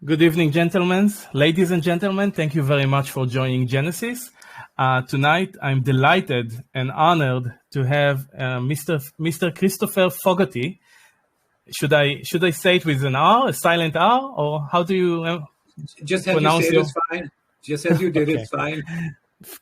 Good evening, gentlemen. Ladies and gentlemen, thank you very much for joining Genesis. Tonight, I'm delighted and honored to have Mr. Christopher Fogarty. Should I say it with an R, a silent R, or how do you just as you say it is fine. Just as you did, okay. It's fine.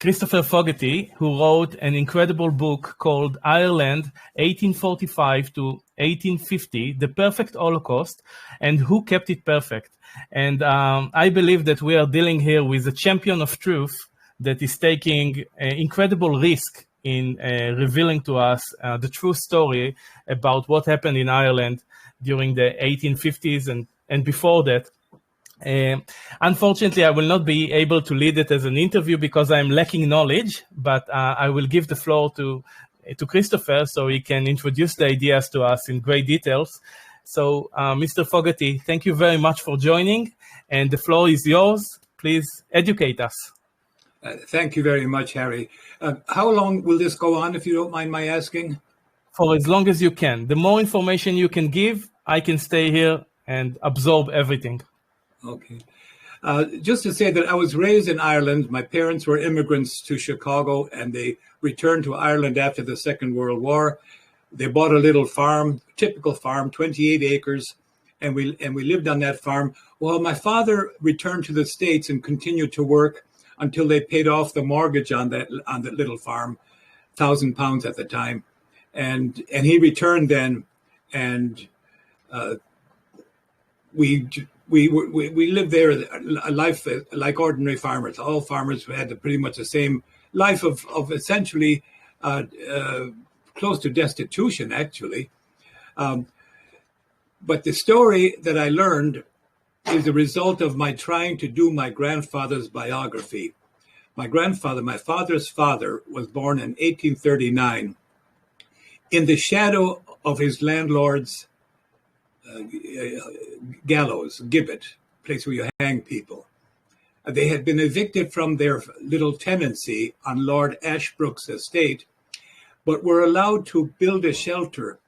Christopher Fogarty, who wrote an incredible book called Ireland 1845 to 1850, The Perfect Holocaust, and Who Kept It Perfect. And I believe that we are dealing here with a champion of truth that is taking an incredible risk in revealing to us the true story about what happened in Ireland during the 1850s and before that. Unfortunately, I will not be able to lead it as an interview because I'm lacking knowledge, but I will give the floor to Christopher so he can introduce the ideas to us in great details. So, Mr. Fogarty, thank you very much for joining, and the floor is yours. Please educate us. Thank you very much, Harry. How long will this go on, if you don't mind my asking? For as long as you can. The more information you can give, I can stay here and absorb everything. Okay. Just to say that I was raised in Ireland. My parents were immigrants to Chicago, and they returned to Ireland after the Second World War. They bought a little farm, typical farm, 28 acres, and we lived on that farm. Well, my father returned to the States and continued to work until they paid off the mortgage on that little farm, £1,000 at the time, and he returned then, and we lived there a life like ordinary farmers. All farmers had pretty much the same life of essentially close to destitution, actually. But the story that I learned is the result of my trying to do my grandfather's biography. My father's father, was born in 1839 in the shadow of his landlord's gallows, gibbet, place where you hang people. They had been evicted from their little tenancy on Lord Ashbrook's estate, but were allowed to build a shelter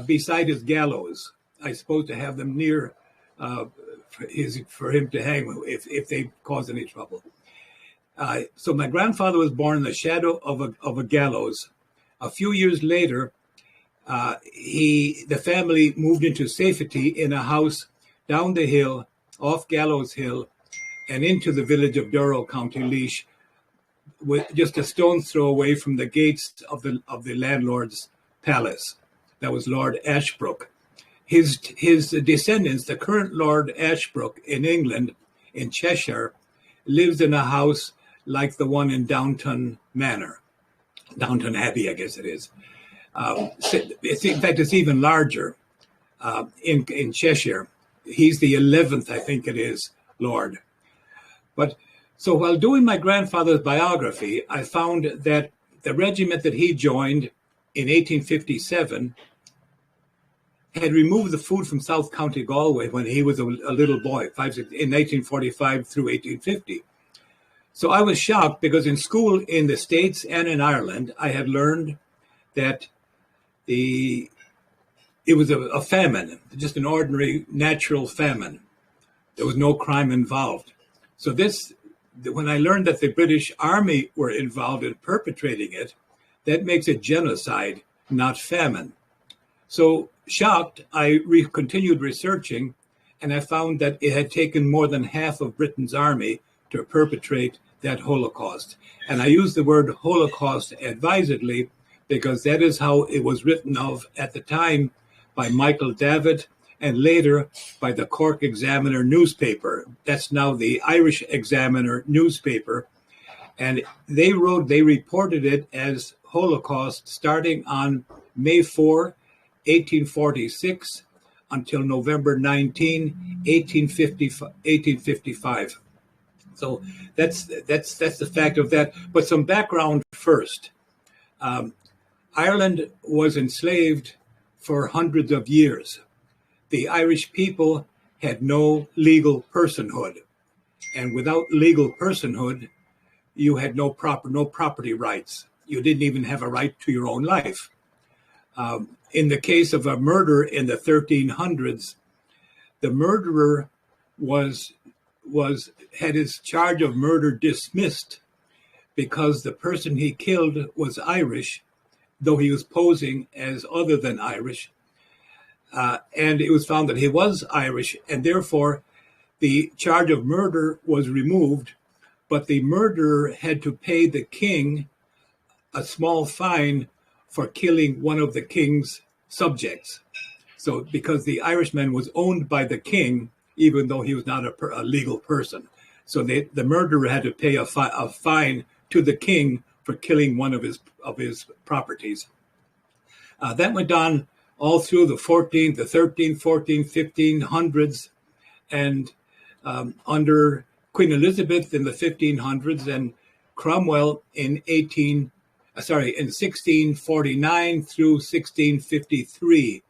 beside his gallows, I suppose, to have them near for him to hang if they caused any trouble. So my grandfather was born in the shadow of a gallows. A few years later, the family moved into safety in a house down the hill, off Gallows Hill, and into the village of Durrow, County Laois, with just a stone's throw away from the gates of the landlord's palace. That was Lord Ashbrook. His descendants, the current Lord Ashbrook in England, in Cheshire, lives in a house like the one in Downton Abbey, I guess it is. In fact, it's even larger in Cheshire. He's the 11th, I think it is, Lord. But so while doing my grandfather's biography, I found that the regiment that he joined in 1857 had removed the food from South County Galway when he was a little boy, in 1845 through 1850. So I was shocked because in school in the States and in Ireland, I had learned that it was a famine, just an ordinary natural famine. There was no crime involved. So when I learned that the British Army were involved in perpetrating it, that makes it genocide, not famine. So shocked, I continued researching, and I found that it had taken more than half of Britain's army to perpetrate that Holocaust. And I use the word Holocaust advisedly because that is how it was written of at the time by Michael Davitt and later by the Cork Examiner newspaper. That's now the Irish Examiner newspaper. And they reported it as Holocaust starting on May 4, 1846 until November 19, 1855. So that's the fact of that. But some background first. Ireland was enslaved for hundreds of years. The Irish people had no legal personhood. And without legal personhood, you had no property rights. You didn't even have a right to your own life. In the case of a murder in the 1300s, the murderer was had his charge of murder dismissed because the person he killed was Irish, though he was posing as other than Irish. And it was found that he was Irish, and therefore the charge of murder was removed, but the murderer had to pay the king a small fine for killing one of the king's subjects. So because the Irishman was owned by the king, even though he was not a legal person. So the murderer had to pay a fine to the king for killing one of his properties. That went on all through the 14th, the 13th, 14th, 1500s, and under Queen Elizabeth in the 1500s and Cromwell in 1649 through 1653.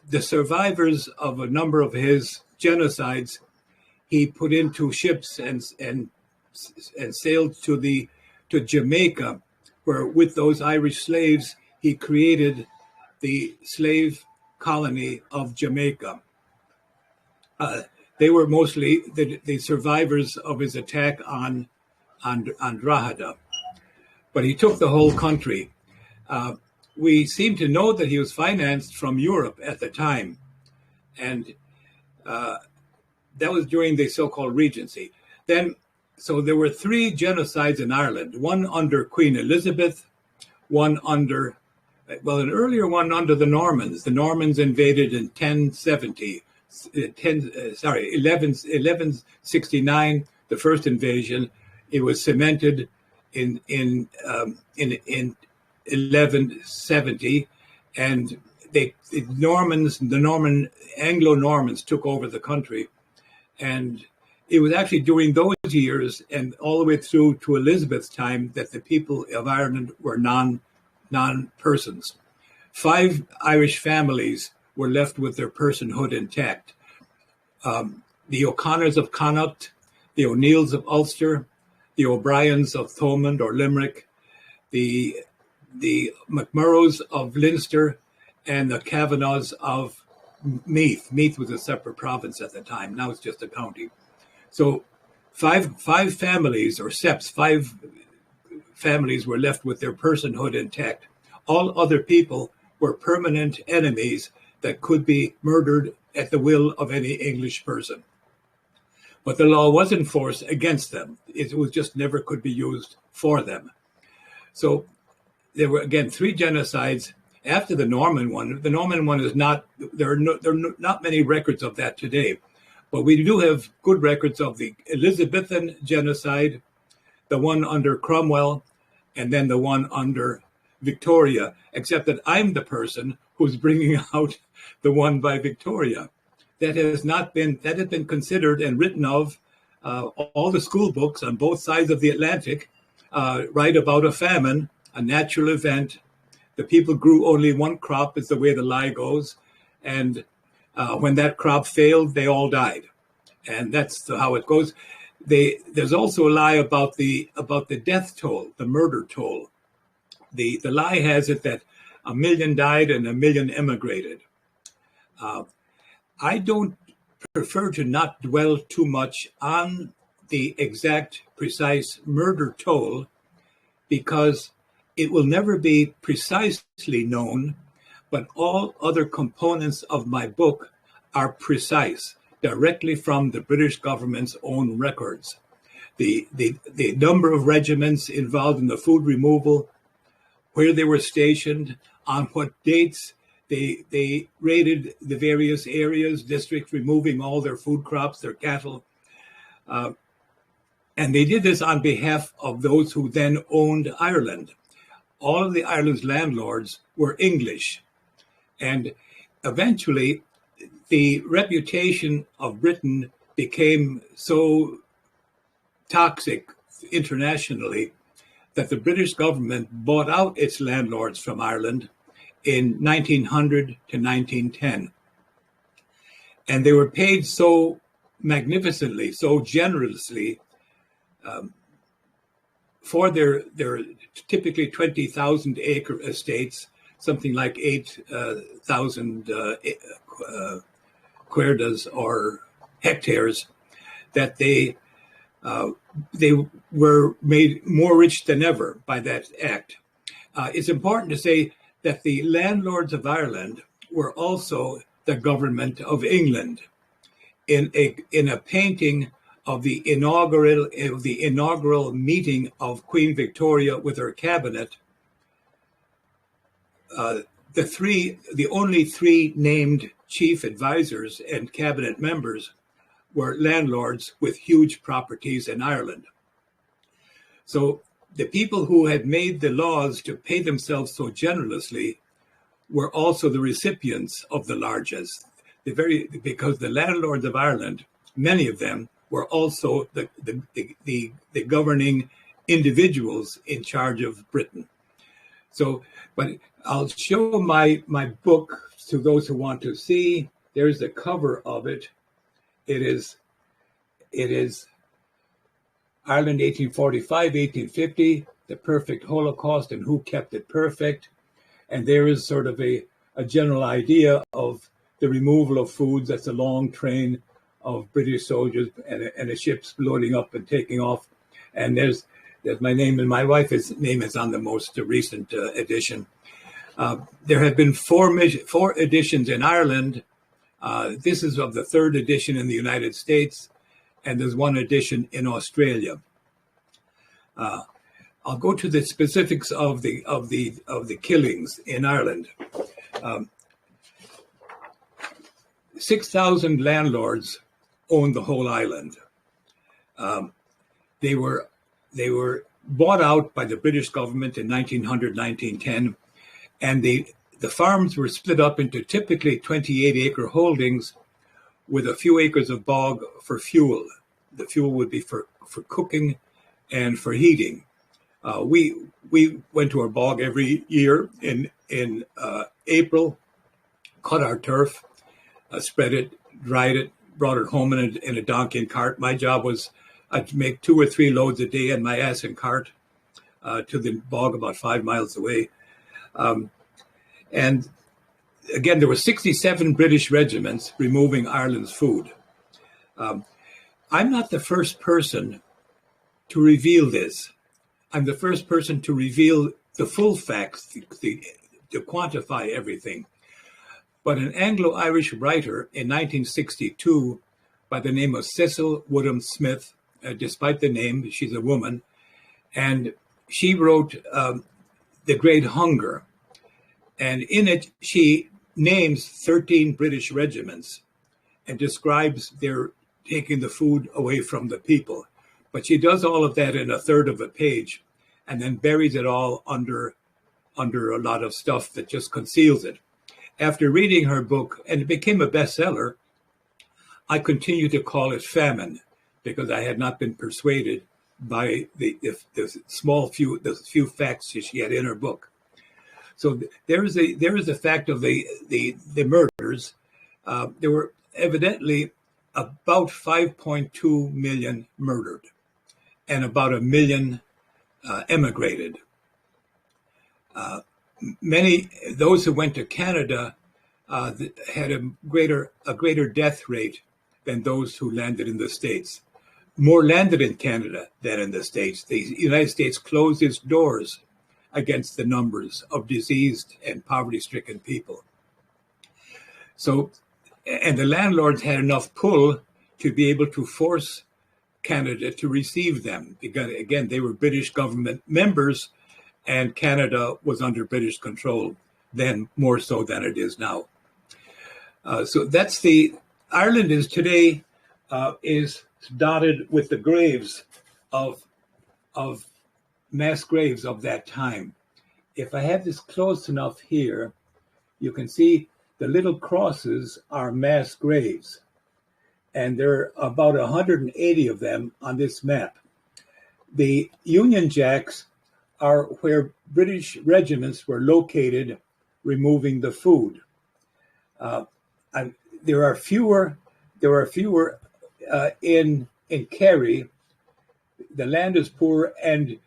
The survivors of a number of his genocides, he put into ships and sailed to Jamaica, where with those Irish slaves, he created the slave colony of Jamaica. They were mostly the survivors of his attack on Drogheda, but he took the whole country. We seem to know that he was financed from Europe at the time, and that was during the so-called Regency. So there were 3 genocides in Ireland, one under Queen Elizabeth, one under, an earlier one under the Normans. The Normans invaded in 1169, the first invasion. It was cemented in 1170, and the Norman Anglo-Normans took over the country, and it was actually during those years and all the way through to Elizabeth's time that the people of Ireland were non-persons. 5 Irish families were left with their personhood intact. The O'Connors of Connaught, the O'Neills of Ulster, the O'Briens of Thomond or Limerick, the McMurrows of Leinster, and the Kavanaghs of Meath. Meath was a separate province at the time. Now it's just a county. So five families or septs, 5 families were left with their personhood intact. All other people were permanent enemies that could be murdered at the will of any English person. But the law was enforced against them. It was just never could be used for them. So there were, again, 3 genocides after the Norman one. The Norman one is not, there are not many records of that today. But we do have good records of the Elizabethan genocide, the one under Cromwell, and then the one under Victoria, except that I'm the person who's bringing out the one by Victoria. That has been considered and written of. All the school books on both sides of the Atlantic write about a famine, a natural event. The people grew only one crop, is the way the lie goes. And when that crop failed, they all died. And that's how it goes. There's also a lie about the death toll, the murder toll. The lie has it that 1 million died and 1 million emigrated. I don't prefer to not dwell too much on the exact, precise murder toll, because it will never be precisely known, but all other components of my book are precise, directly from the British government's own records. The number of regiments involved in the food removal, where they were stationed, on what dates they raided the various areas, districts, removing all their food crops, their cattle. And they did this on behalf of those who then owned Ireland. All of the Ireland's landlords were English. And eventually, the reputation of Britain became so toxic internationally that the British government bought out its landlords from Ireland in 1900 to 1910. And they were paid so magnificently, so generously, for their typically 20,000 acre estates, something like 8,000 cuerdas or hectares, that they were made more rich than ever by that act. It's important to say that the landlords of Ireland were also the government of England. In a painting of the inaugural meeting of Queen Victoria with her cabinet, the only three named chief advisors and cabinet members were landlords with huge properties in Ireland. So the people who had made the laws to pay themselves so generously were also the recipients of the largesse. Because the landlords of Ireland, many of them, were also the governing individuals in charge of Britain. So, but I'll show my book to those who want to see. There's the cover of it. It is Ireland 1845-1850, the perfect Holocaust and who kept it perfect. And there is sort of a general idea of the removal of foods. That's a long train of British soldiers and a ship's loading up and taking off. And there's my name, and my wife's name is on the most recent edition. There have been four editions in Ireland. This is of the third edition in the United States, and there's one edition in Australia. I'll go to the specifics of the killings in Ireland. 6,000 landlords owned the whole island. They were bought out by the British government in 1900, 1910, and the farms were split up into typically 28-acre holdings with a few acres of bog for fuel. The fuel would be for cooking and for heating. We went to our bog every year in April, cut our turf, spread it, dried it, brought it home in a donkey and cart. My job was I'd make 2 or 3 loads a day in my ass and cart to the bog about 5 miles away. And again, there were 67 British regiments removing Ireland's food. I'm not the first person to reveal this. I'm the first person to reveal the full facts, to quantify everything. But an Anglo-Irish writer in 1962 by the name of Cecil Woodham Smith, despite the name, she's a woman, and she wrote The Great Hunger. And in it, she names 13 British regiments and describes their taking the food away from the people. But she does all of that in a third of a page and then buries it all under a lot of stuff that just conceals it. After reading her book, and it became a bestseller, I continued to call it famine because I had not been persuaded by the few facts she had in her book. So there is a fact of the murders. There were evidently about 5.2 million murdered, and about 1 million emigrated. Many those who went to Canada had a greater death rate than those who landed in the States. More landed in Canada than in the States. The United States closed its doors against the numbers of diseased and poverty-stricken people. So, and the landlords had enough pull to be able to force Canada to receive them, because again, they were British government members and Canada was under British control then, more so than it is now. So that's Ireland is today is dotted with the graves of mass graves of that time. If I have this close enough here, you can see the little crosses are mass graves. And there are about 180 of them on this map. The Union Jacks are where British regiments were located removing the food. There are fewer in Kerry. The land is poor, and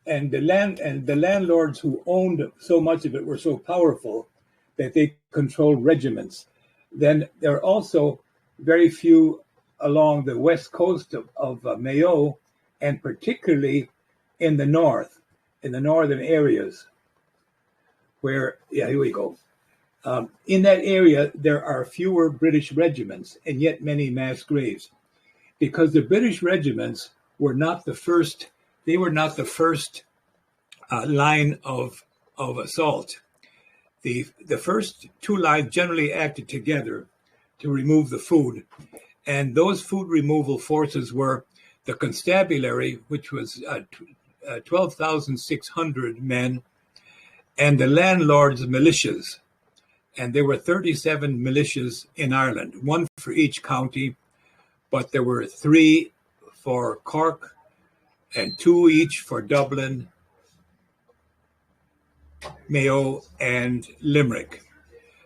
the landlords who owned so much of it were so powerful that they controlled regiments. Then there are also very few along the west coast of Mayo, and particularly in the north, in the northern areas, where, here we go. In that area, there are fewer British regiments and yet many mass graves, because the British regiments were not the first. They were not the first line of assault. The first two lines generally acted together to remove the food, and those food removal forces were the constabulary, which was 12,600 men, and the landlords' militias. And there were 37 militias in Ireland, one for each county, but there were 3 for Cork and 2 each for Dublin, Mayo, and Limerick.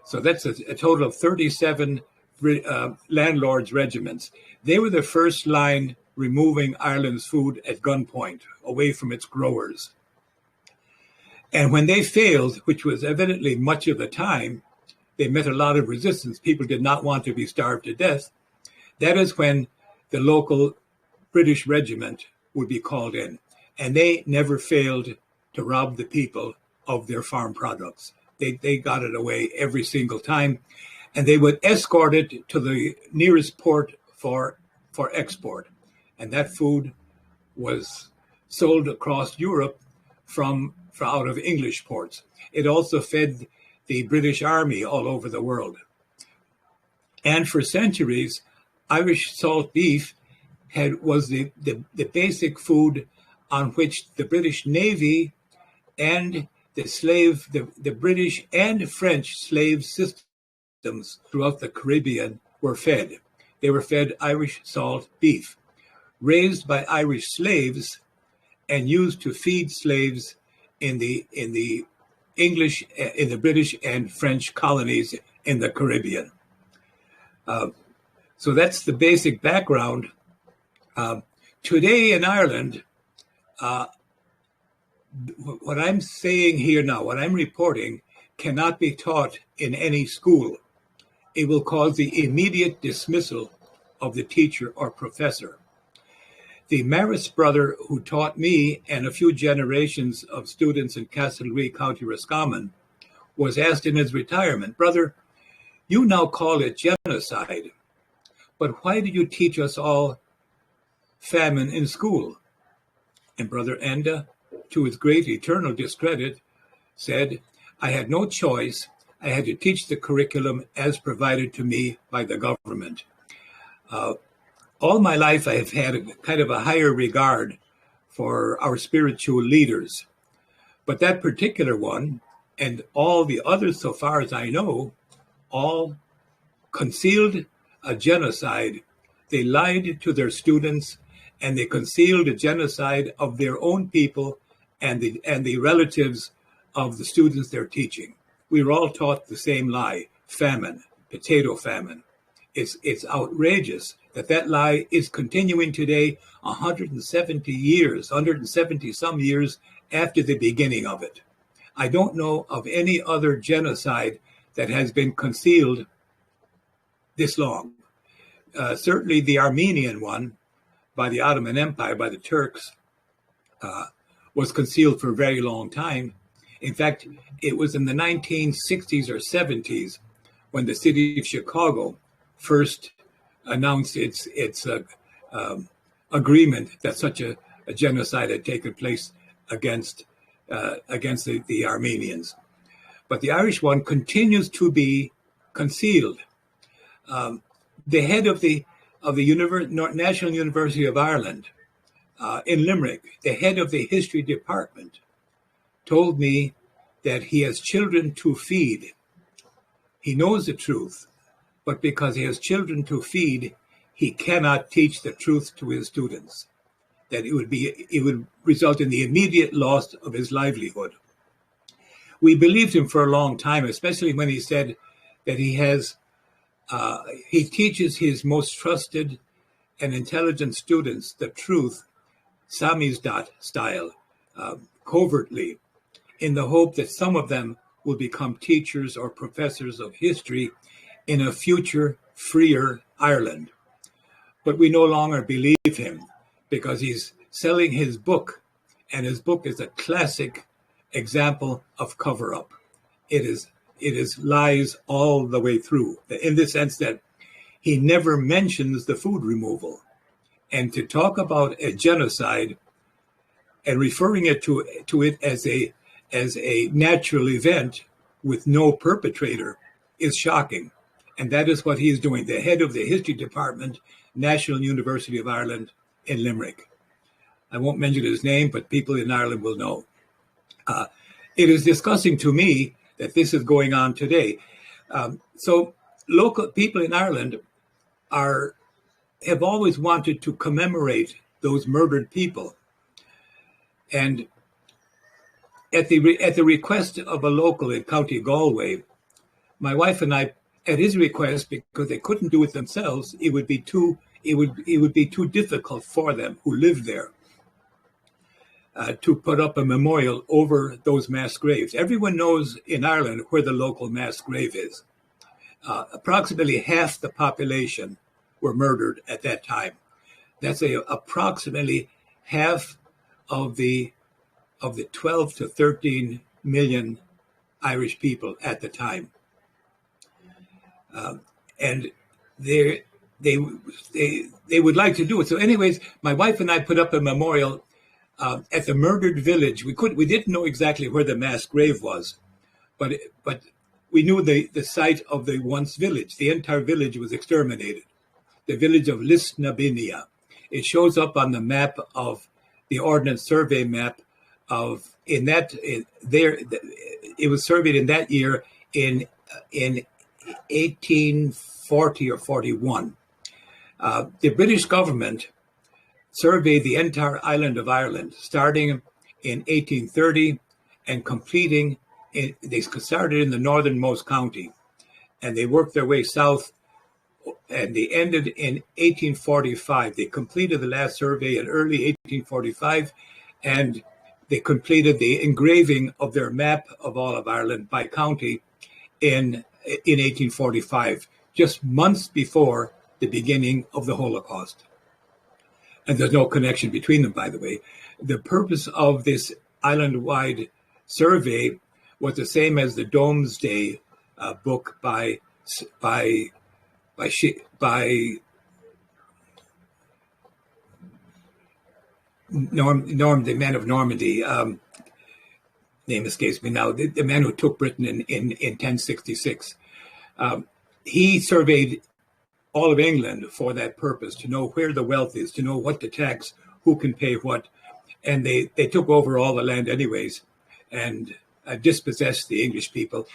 So that's a total of 37 landlords' regiments. They were the first line removing Ireland's food at gunpoint, away from its growers. And when they failed, which was evidently much of the time, they met a lot of resistance. People did not want to be starved to death. That is when the local British regiment would be called in. And they never failed to rob the people of their farm products. They got it away every single time. And they would escort it to the nearest port for export. And that food was sold across Europe from out of English ports. It also fed the British Army all over the world. And for centuries, Irish salt beef was the basic food on which the British Navy and the British and French slave systems throughout the Caribbean were fed. They were fed Irish salt beef, raised by Irish slaves and used to feed slaves in the English, in the British and French colonies in the Caribbean. So that's the basic background. Today in Ireland, what I'm saying here now, what I'm reporting, cannot be taught in any school. It will cause the immediate dismissal of the teacher or professor. The Maris brother who taught me and a few generations of students in Castlereagh, County Roscommon, was asked in his retirement, "Brother, you now call it genocide, but why do you teach us all famine in school?" And Brother Enda, to his great eternal discredit, said, "I had no choice. I had to teach the curriculum as provided to me by the government." All my life, I have had a kind of a higher regard for our spiritual leaders. But that particular one, and all the others, so far as I know, all concealed a genocide. They lied to their students, and they concealed a genocide of their own people and the relatives of the students they're teaching. We were all taught the same lie: famine, potato famine. It's outrageous that lie is continuing today, 170 some years after the beginning of it. I don't know of any other genocide that has been concealed this long. Certainly the Armenian one by the Ottoman Empire, by the Turks, was concealed for a very long time. In fact, it was in the 1960s or 70s when the city of Chicago first announced its agreement that such a genocide had taken place against the Armenians. But the Irish one continues to be concealed. The head of the National University of Ireland in Limerick, the head of the history department, told me that he has children to feed. He knows the truth, but because he has children to feed, he cannot teach the truth to his students. That it would result in the immediate loss of his livelihood. We believed him for a long time, especially when he said that he teaches his most trusted and intelligent students the truth, samizdat style, covertly, in the hope that some of them will become teachers or professors of history in a future freer Ireland. But we no longer believe him because he's selling his book, and his book is a classic example of cover-up. It is lies all the way through, in the sense that he never mentions the food removal. And to talk about a genocide and referring it to it as a natural event with no perpetrator is shocking. And that is what he's doing, the head of the history department, National University of Ireland in Limerick. I won't mention his name, but people in Ireland will know. It is disgusting to me that this is going on today. So local people in Ireland have always wanted to commemorate those murdered people. And at the request of a local in County Galway, my wife and I, at his request, because they couldn't do it themselves, it would be too difficult for them who lived there to put up a memorial over those mass graves. Everyone knows in Ireland where the local mass grave is. Approximately half the population were murdered at that time. That's approximately half of the 12 to 13 million Irish people at the time. And they would like to do it. So anyways, my wife and I put up a memorial at the murdered village. We didn't know exactly where the mass grave was, but we knew the site of the once village. The entire village was exterminated. The village of Lisnabinia. It shows up on the map of the Ordnance Survey map it was surveyed in that year in 1840 or 41. The British government surveyed the entire island of Ireland, starting in 1830 and completing. They started in the northernmost county, and they worked their way south, and they ended in 1845. They completed the last survey in early 1845, and they completed the engraving of their map of all of Ireland by county in 1845, just months before the beginning of the Holocaust. And there's no connection between them, by the way. The purpose of this island-wide survey was the same as the Domesday book by Norm, the man of Normandy. Name escapes me now. The man who took Britain in 1066. He surveyed all of England for that purpose, to know where the wealth is, to know what to tax, who can pay what. And they took over all the land anyways and dispossessed the English people.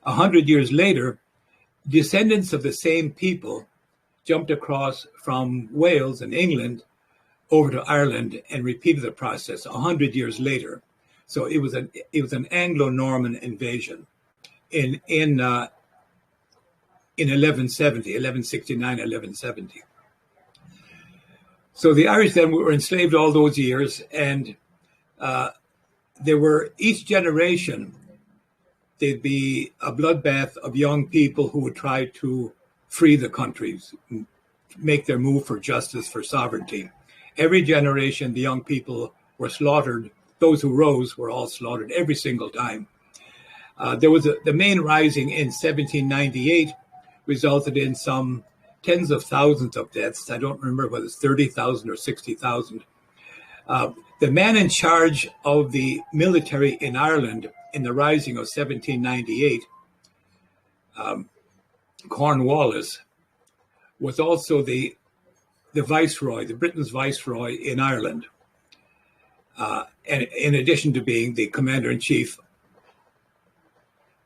100 years later, descendants of the same people jumped across from Wales and England over to Ireland and repeated the process 100 years later. So it was an Anglo-Norman invasion in 1170. So the Irish then were enslaved all those years, and there were, each generation, there'd be a bloodbath of young people who would try to free the countries, make their move for justice, for sovereignty. Every generation, the young people were slaughtered. Those who rose were all slaughtered every single time. There was the main rising in 1798 resulted in some tens of thousands of deaths. I don't remember whether it's 30,000 or 60,000. The man in charge of the military in Ireland in the rising of 1798, Cornwallis, was also the viceroy, the Britain's viceroy in Ireland, and in addition to being the commander-in-chief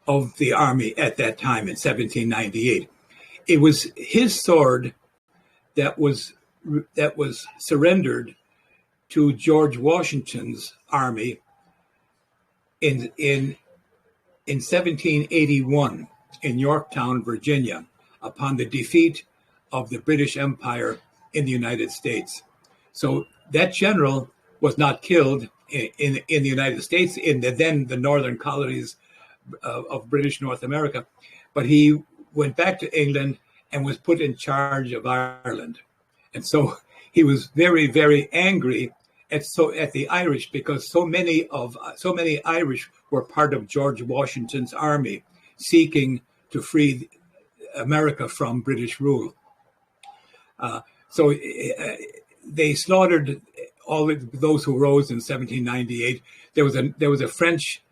of the army at that time in 1798. It was his sword that was surrendered to George Washington's army in 1781 in Yorktown, Virginia, upon the defeat of the British Empire in the United States. So that general was not killed in the United States, in the northern colonies of British North America, but he went back to England and was put in charge of Ireland. And so he was very, very angry at the Irish, because so many Irish were part of George Washington's army seeking to free America from British rule. So they slaughtered all of those who rose in 1798. There was a French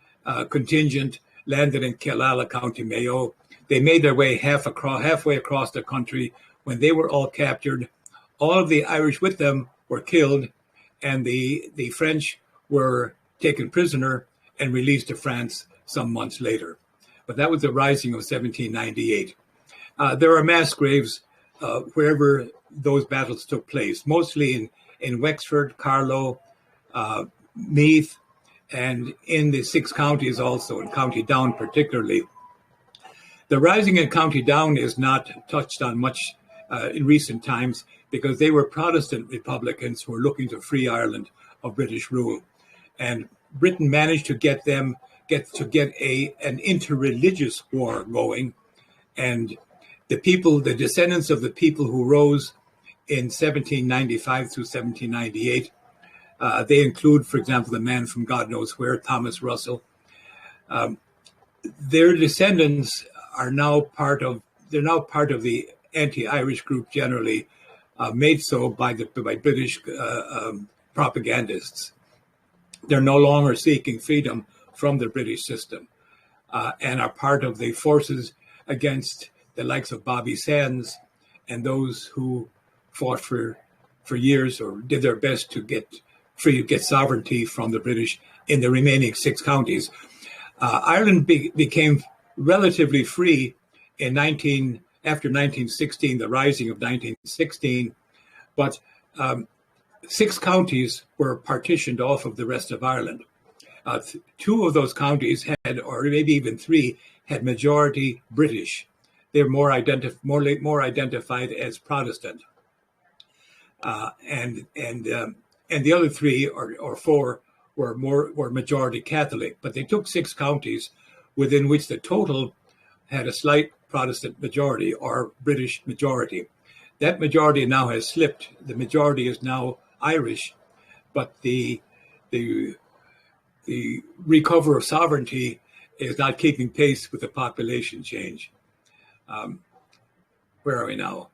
contingent landed in Killala, County Mayo. They made their way halfway across the country. When they were all captured, all of the Irish with them were killed, and the French were taken prisoner and released to France some months later. But that was the rising of 1798. There are mass graves wherever those battles took place, mostly in Wexford, Carlow, Meath, and in the 6 counties also, in County Down particularly. The rising in County Down is not touched on much in recent times, because they were Protestant Republicans who were looking to free Ireland of British rule. And Britain managed to get an interreligious war going. And the descendants of the people who rose in 1795 through 1798, they include, for example, the man from God knows where, Thomas Russell. Their descendants are now part of the anti-Irish group generally, made so by British propagandists. They're no longer seeking freedom from the British system, and are part of the forces against the likes of Bobby Sands and those who fought for years or did their best to get sovereignty from the British in the remaining 6 counties. Ireland became relatively free after 1916, the rising of 1916, but 6 counties were partitioned off of the rest of Ireland. 2 of those counties had, or maybe even 3, had majority British. They're more identified as Protestant, and the other 3 or 4 were majority Catholic. But they took 6 counties within which the total had a slight Protestant majority or British majority. That majority now has slipped. The majority is now Irish, but the recovery of sovereignty is not keeping pace with the population change. Where are we now?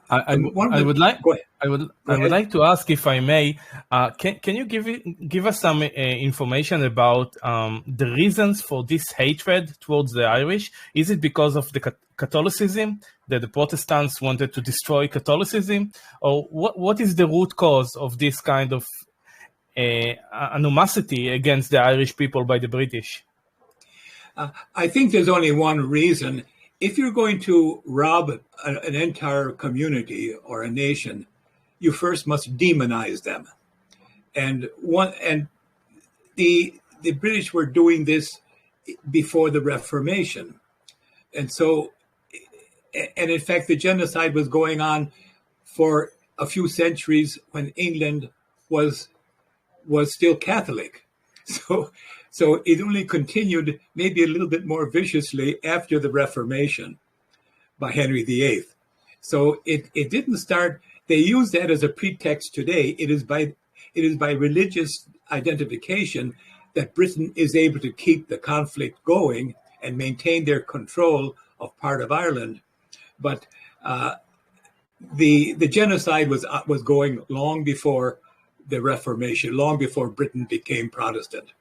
I would like to ask, if I may, can you give us some information about the reasons for this hatred towards the Irish? Is it because of the Catholicism, that the Protestants wanted to destroy Catholicism, or what is the root cause of this kind of animosity against the Irish people by the British? I think there's only one reason. If you're going to rob an entire community or a nation, you first must demonize them. And the British were doing this before the Reformation. And in fact, the genocide was going on for a few centuries when England was still Catholic. So it only continued maybe a little bit more viciously after the Reformation by Henry VIII. So it didn't start. They use that as a pretext today. It is by religious identification that Britain is able to keep the conflict going and maintain their control of part of Ireland. But the genocide was going long before the Reformation, long before Britain became Protestant.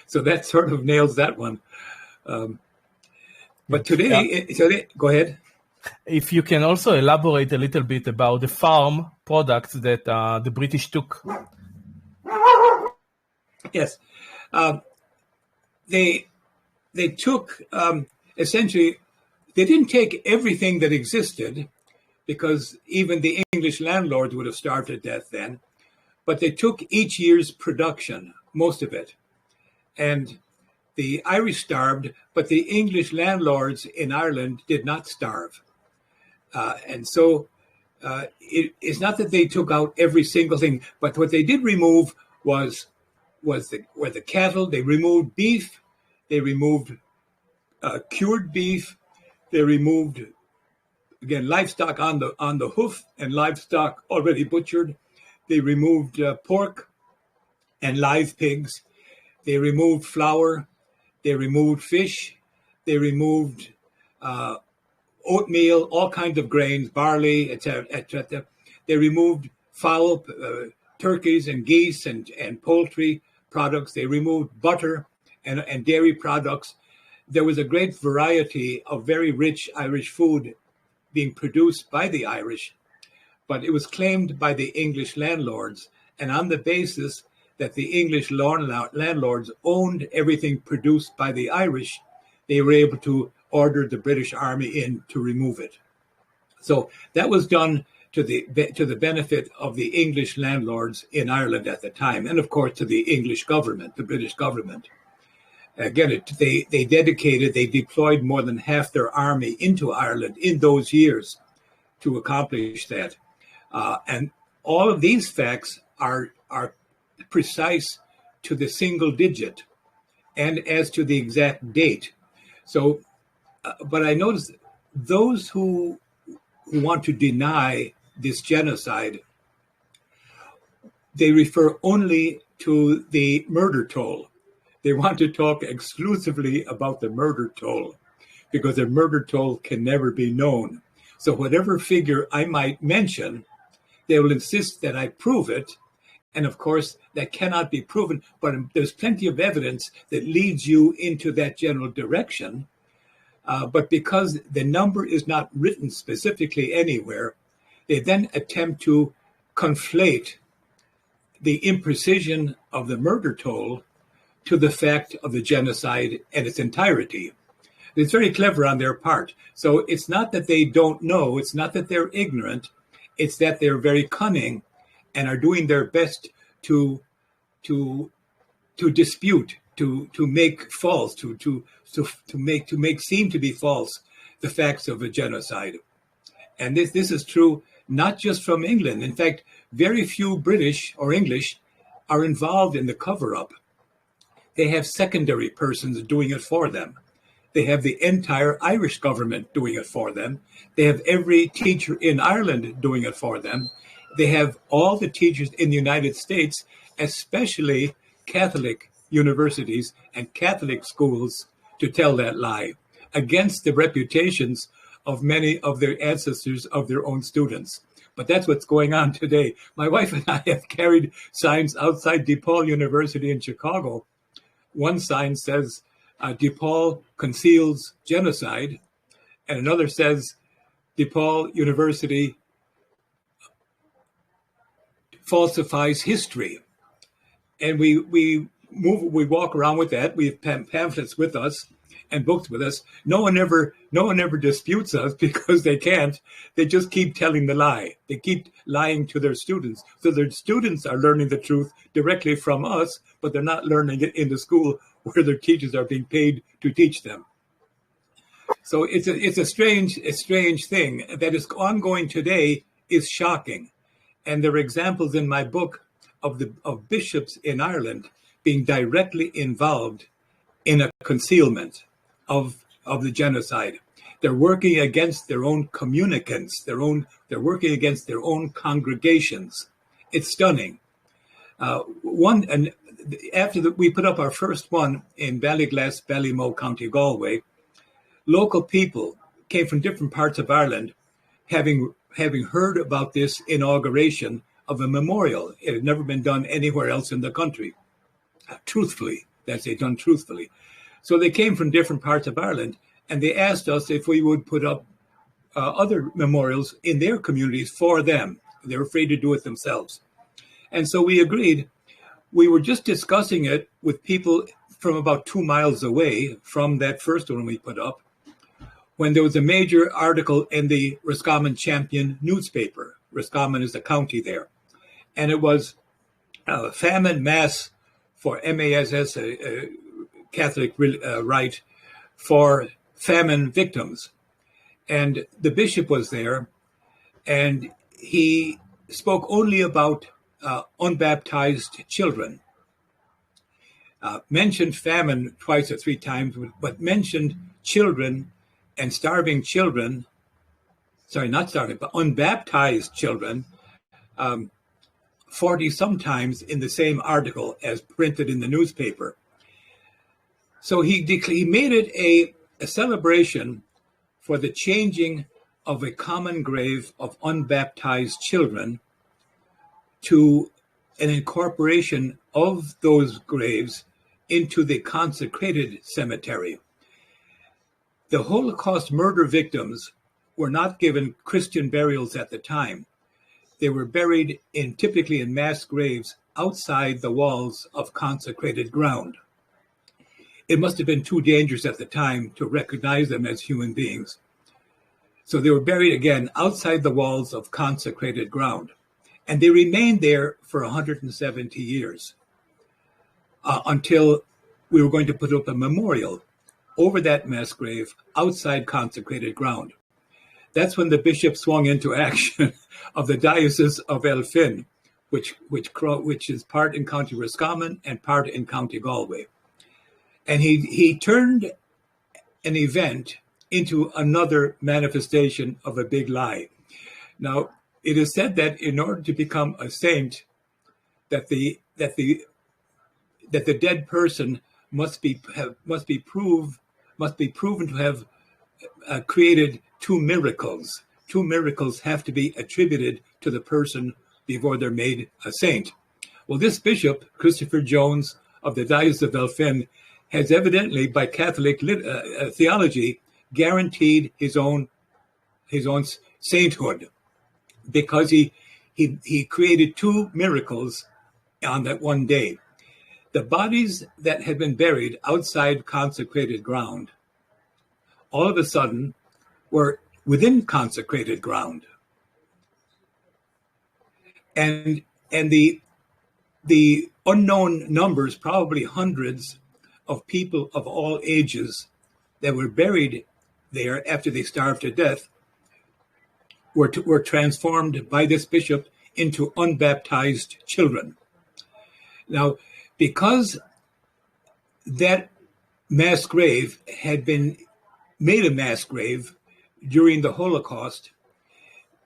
So that sort of nails that one. But today, go ahead. If you can also elaborate a little bit about the farm products that the British took. Yes. They took, essentially, they didn't take everything that existed, because even the English landlords would have starved to death then, but they took each year's production, most of it. And the Irish starved, but the English landlords in Ireland did not starve. And so it's not that they took out every single thing, but what they did remove were the cattle. They removed beef. They removed cured beef. They removed, again, livestock on the hoof and livestock already butchered. They removed pork and live pigs. They removed flour. They removed fish. They removed oatmeal, all kinds of grains, barley, etc., etc. They removed fowl, turkeys and geese and poultry products. They removed butter and dairy products. There was a great variety of very rich Irish food being produced by the Irish, but it was claimed by the English landlords, and on the basis that the English landlords owned everything produced by the Irish, they were able to order the British Army in to remove it. So that was done to the benefit of the English landlords in Ireland at the time, and of course to the English government, the British government. Again, they deployed more than half their army into Ireland in those years to accomplish that. And all of these facts are precise to the single digit and as to the exact date. So, but I noticed those who want to deny this genocide, they refer only to the murder toll. They want to talk exclusively about the murder toll because the murder toll can never be known. So whatever figure I might mention, they will insist that I prove it. And of course, that cannot be proven, but there's plenty of evidence that leads you into that general direction. But because the number is not written specifically anywhere, they then attempt to conflate the imprecision of the murder toll to the fact of the genocide and its entirety. It's very clever on their part. So it's not that they don't know, it's not that they're ignorant, it's that they're very cunning and are doing their best to dispute, to make false, to make seem to be false the facts of a genocide. And this is true not just from England. In fact, very few British or English are involved in the cover-up. They have secondary persons doing it for them. They have the entire Irish government doing it for them. They have every teacher in Ireland doing it for them. They have all the teachers in the United States, especially Catholic universities and Catholic schools, to tell that lie against the reputations of many of their ancestors, of their own students. But that's what's going on today. My wife and I have carried signs outside DePaul University in Chicago. One sign says, DePaul conceals genocide, and another says, DePaul University falsifies history. And we walk around with that. We have pamphlets with us and books with us. No one ever disputes us because they can't. They just keep telling the lie. They keep lying to their students. So their students are learning the truth directly from us, but they're not learning it in the school where their teachers are being paid to teach them. So it's a strange thing that is ongoing today. Is shocking, and there are examples in my book of bishops in Ireland being directly involved in a concealment of the genocide. They're working against their own communicants. They're working against their own congregations. It's stunning. After we put up our first one in Ballyglass, Ballymoe, County Galway, local people came from different parts of Ireland, having heard about this inauguration of a memorial. It had never been done anywhere else in the country. Truthfully, done truthfully. So they came from different parts of Ireland, and they asked us if we would put up other memorials in their communities for them. They were afraid to do it themselves. And so we agreed. We were just discussing it with people from about 2 miles away from that first one we put up, when there was a major article in the Roscommon Champion newspaper. Roscommon is a county there. And it was famine mass for MASS, Catholic rite, for famine victims. And the bishop was there, and he spoke only about unbaptized children. Mentioned famine twice or three times, but mentioned children and starving children, sorry, not starving, but unbaptized children, 40 sometimes in the same article as printed in the newspaper. So he made it a celebration for the changing of a common grave of unbaptized children to an incorporation of those graves into the consecrated cemetery. The Holocaust murder victims were not given Christian burials at the time. They were buried typically in mass graves outside the walls of consecrated ground. It must have been too dangerous at the time to recognize them as human beings. So they were buried again outside the walls of consecrated ground. And they remained there for 170 years until we were going to put up a memorial over that mass grave outside consecrated ground. That's when the bishop swung into action of the Diocese of Elphin, which is part in County Roscommon and part in County Galway. And he turned an event into another manifestation of a big lie. Now, it is said that in order to become a saint, that the dead person must be proven to have created two miracles. Two miracles have to be attributed to the person before they're made a saint. Well, this bishop, Christopher Jones of the Diocese of Elphin, has evidently, by Catholic theology, guaranteed his own sainthood, because he created two miracles on that one day. The bodies that had been buried outside consecrated ground, all of a sudden, were within consecrated ground. And the unknown numbers, probably hundreds of people of all ages that were buried there after they starved to death, were transformed by this bishop into unbaptized children. Now, because that mass grave had been made a mass grave during the Holocaust,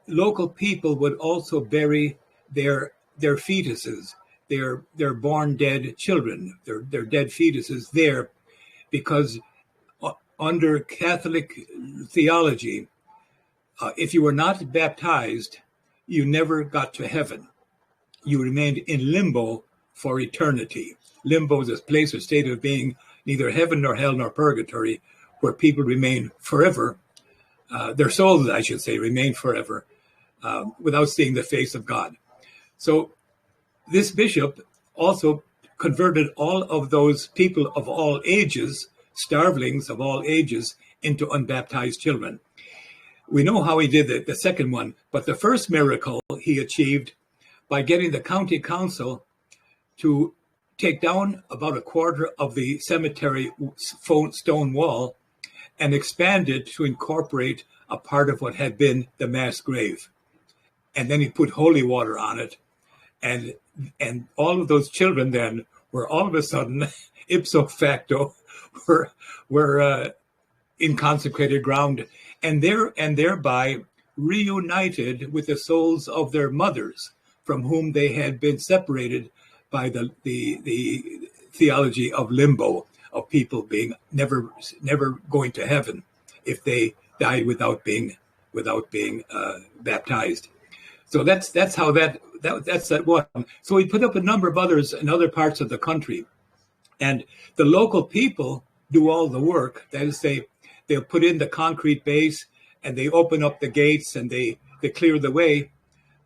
local people would also bury their fetuses, their born dead children, their dead fetuses there, because under Catholic theology, if you were not baptized, you never got to heaven. You remained in limbo for eternity. Limbo is a place or state of being, neither heaven nor hell nor purgatory, where people remain forever. Their souls, I should say, remain forever without seeing the face of God. So this bishop also converted all of those people of all ages, starvelings of all ages, into unbaptized children. We know how he did the second one, but the first miracle he achieved by getting the county council to take down about a quarter of the cemetery stone wall and expand it to incorporate a part of what had been the mass grave. And then he put holy water on it. And all of those children then were all of a sudden, ipso facto, were in consecrated ground, and thereby reunited with the souls of their mothers, from whom they had been separated by the theology of limbo, of people being never going to heaven if they died without being baptized. So that's how that's that one. So we put up a number of others in other parts of the country, and the local people do all the work. That is, they'll put in the concrete base, and they open up the gates, and they clear the way.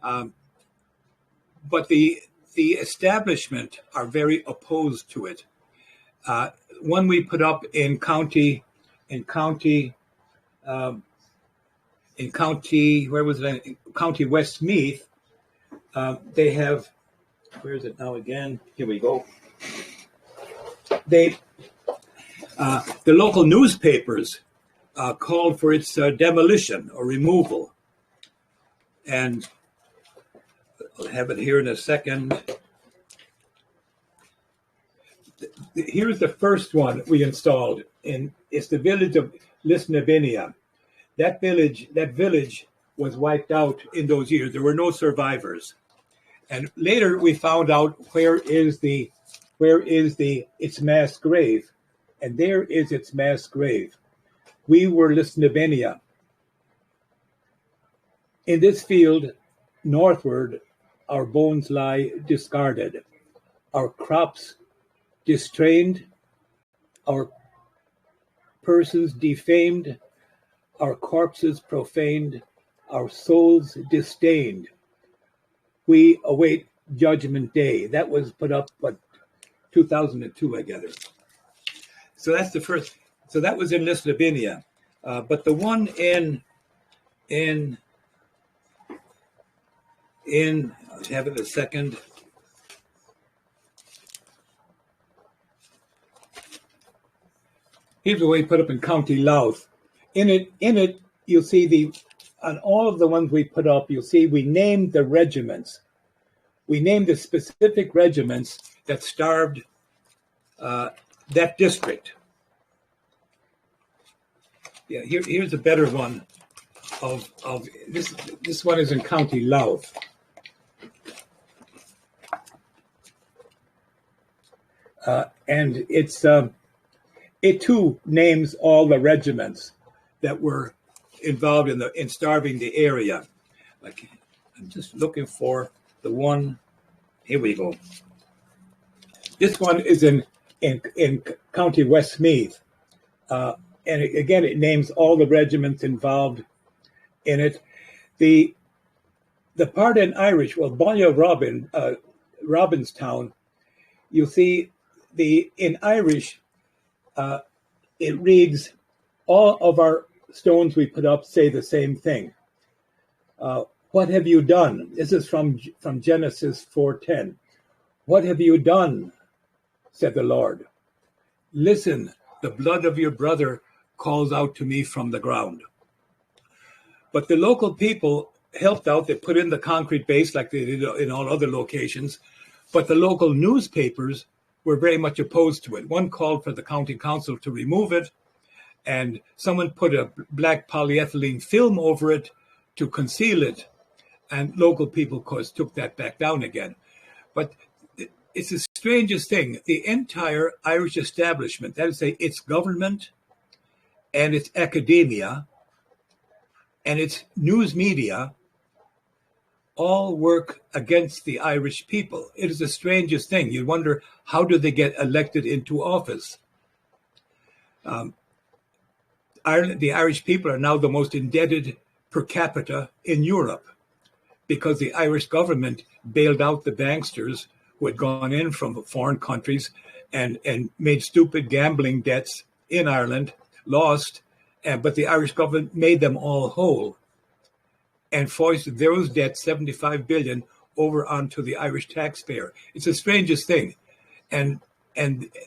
But the establishment are very opposed to it. One we put up in county, where was it? County Westmeath. They have, where is it now again? Here we go. The local newspapers called for its demolition or removal. And I'll have it here in a second. here's the first one we installed. It's the village of Lisnabinia. That village was wiped out in those years. There were no survivors. And later we found out where is its mass grave. And there is its mass grave. We were Lisnabinia. In this field, northward, our bones lie discarded, our crops distrained, our persons defamed, our corpses profaned, our souls disdained. We await Judgment Day. That was put up, 2002, I gather. So that's the first. So that was in Lisnabinia. But the one in I'll have it a second. Here's the way put up in County Louth. In it, you'll see on all of the ones we put up, you'll see we named the regiments. We named the specific regiments that starved that district. Yeah, here's a better one of this. This one is in County Louth. And it too names all the regiments that were involved in starving the area. Like, I'm just looking for the one. Here we go. This one is in County Westmeath. And again, it names all the regiments involved in it. The part in Irish, well, Bonya Robinstown, you'll see in Irish, it reads, all of our stones we put up say the same thing. What have you done? This is from Genesis 4:10. What have you done? Said the Lord. Listen, the blood of your brother calls out to me from the ground. But the local people helped out. They put in the concrete base like they did in all other locations. But the local newspapers were very much opposed to it. One called for the county council to remove it, and someone put a black polyethylene film over it to conceal it. And local people, of course, took that back down again. But it's the strangest thing. The entire Irish establishment, that is to say, its government and its academia and its news media, all work against the Irish people. It is the strangest thing. You wonder, how do they get elected into office? Ireland, the Irish people are now the most indebted per capita in Europe because the Irish government bailed out the banksters who had gone in from foreign countries and made stupid gambling debts in Ireland, lost, but the Irish government made them all whole and foisted those debts, 75 billion, over onto the Irish taxpayer. It's the strangest thing. And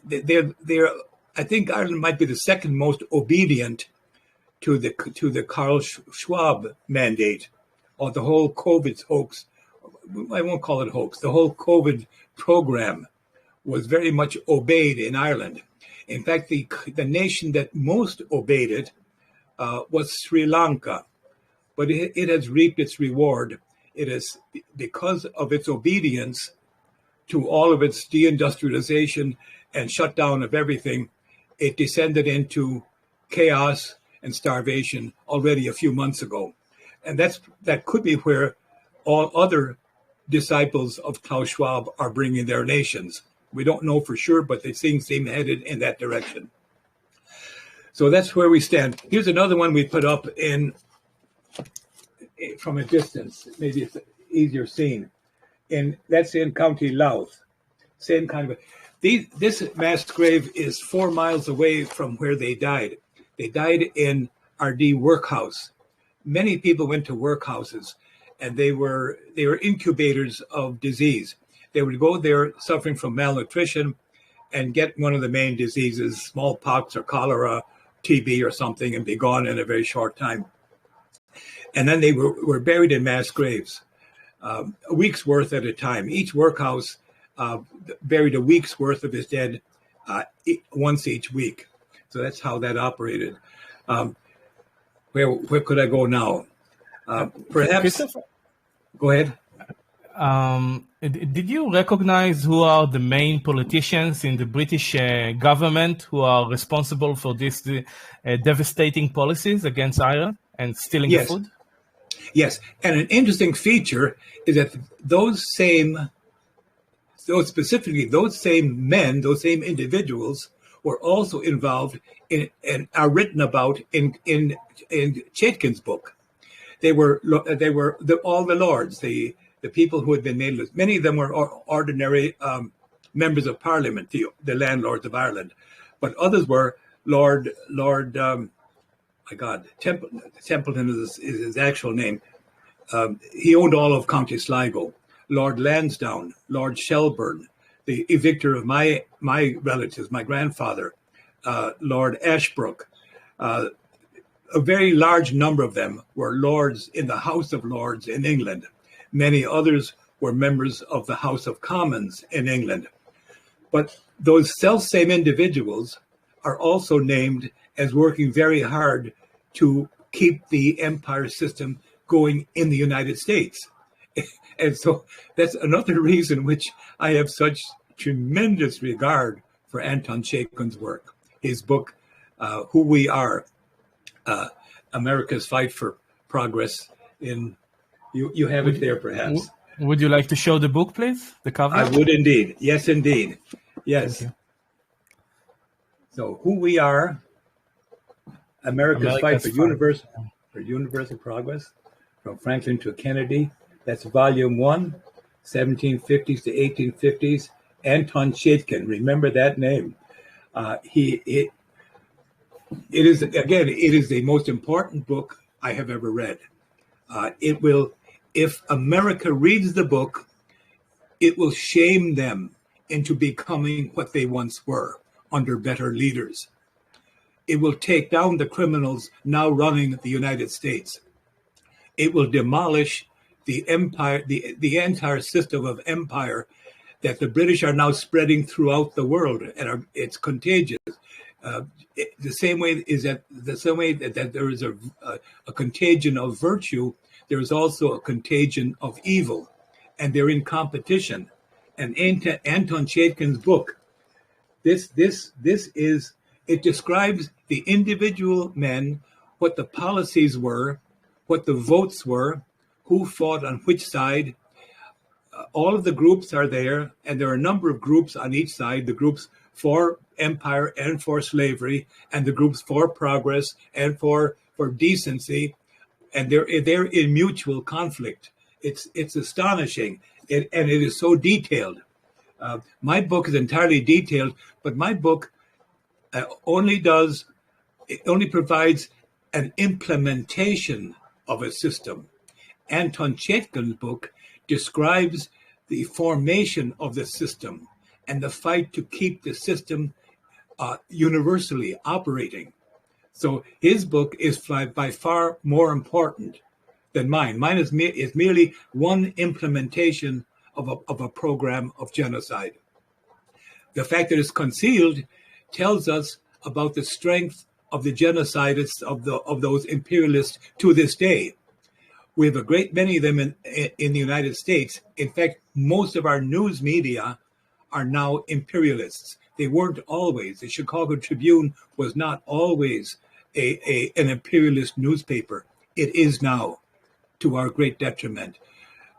they're I think Ireland might be the second most obedient to the Karl Schwab mandate, or the whole COVID hoax. I won't call it hoax. The whole COVID program was very much obeyed in Ireland. In fact, the nation that most obeyed it was Sri Lanka, but it has reaped its reward. It is because of its obedience to all of its deindustrialization and shutdown of everything. It descended into chaos and starvation already a few months ago. And that could be where all other disciples of Klaus Schwab are bringing their nations. We don't know for sure, but they seem headed in that direction. So that's where we stand. Here's another one we put up from a distance. Maybe it's easier seen. That's in County Louth. Same kind of. This mass grave is 4 miles away from where they died. They died in Ardee workhouse. Many people went to workhouses, and they were incubators of disease. They would go there suffering from malnutrition and get one of the main diseases, smallpox or cholera, TB or something, and be gone in a very short time. And then they were buried in mass graves, a week's worth at a time. Each workhouse buried a week's worth of his dead once each week. So that's how that operated. Where could I go now? Perhaps. Christopher, Go ahead. did you recognize who are the main politicians in the British government who are responsible for these devastating policies against Ireland and stealing the food? Yes, and an interesting feature is that those same men, those same individuals, were also involved in and are written about in Chaitkin's book. They were all the lords, the people who had been made. Many of them were ordinary members of Parliament, the landlords of Ireland, but others were Lord. Templeton is his actual name. He owned all of County Sligo. Lord Lansdowne, Lord Shelburne, the evictor of my relatives, my grandfather, Lord Ashbrook. A very large number of them were lords in the House of Lords in England. Many others were members of the House of Commons in England. But those self-same individuals are also named as working very hard to keep the empire system going in the United States. And so that's another reason which I have such tremendous regard for Anton Chaitkin's work. His book, Who We Are, America's Fight for Progress. You have it there, perhaps. Would you like to show the book, please? The cover? I would indeed. Yes, indeed. Yes. So, Who We Are, America's Fight for Universal Progress, from Franklin to Kennedy. That's Volume 1, 1750s to 1850s. Anton Chaitkin. Remember that name. It is the most important book I have ever read. It will, if America reads the book, it will shame them into becoming what they once were under better leaders. It will take down the criminals now running the United States. It will demolish the empire, the entire system of empire that the British are now spreading throughout the world, and it's contagious. The same way that there is a contagion of virtue, there is also a contagion of evil, and they're in competition. And Anton Chaitkin's book, it describes the individual men, what the policies were, what the votes were, who fought on which side. All of the groups are there, and there are a number of groups on each side, the groups for empire and for slavery, and the groups for progress and for decency, and they're in mutual conflict. It's astonishing, and it is so detailed. My book is entirely detailed, but my book only provides an implementation of a system. Anton Chaitkin's book describes the formation of the system and the fight to keep the system universally operating. So his book is by far more important than mine. Mine is merely one implementation of a program of genocide. The fact that it's concealed tells us about the strength of the genocidists, of those imperialists to this day. We have a great many of them in the United States. In fact, most of our news media are now imperialists. They weren't always. The Chicago Tribune was not always an imperialist newspaper. It is now, to our great detriment.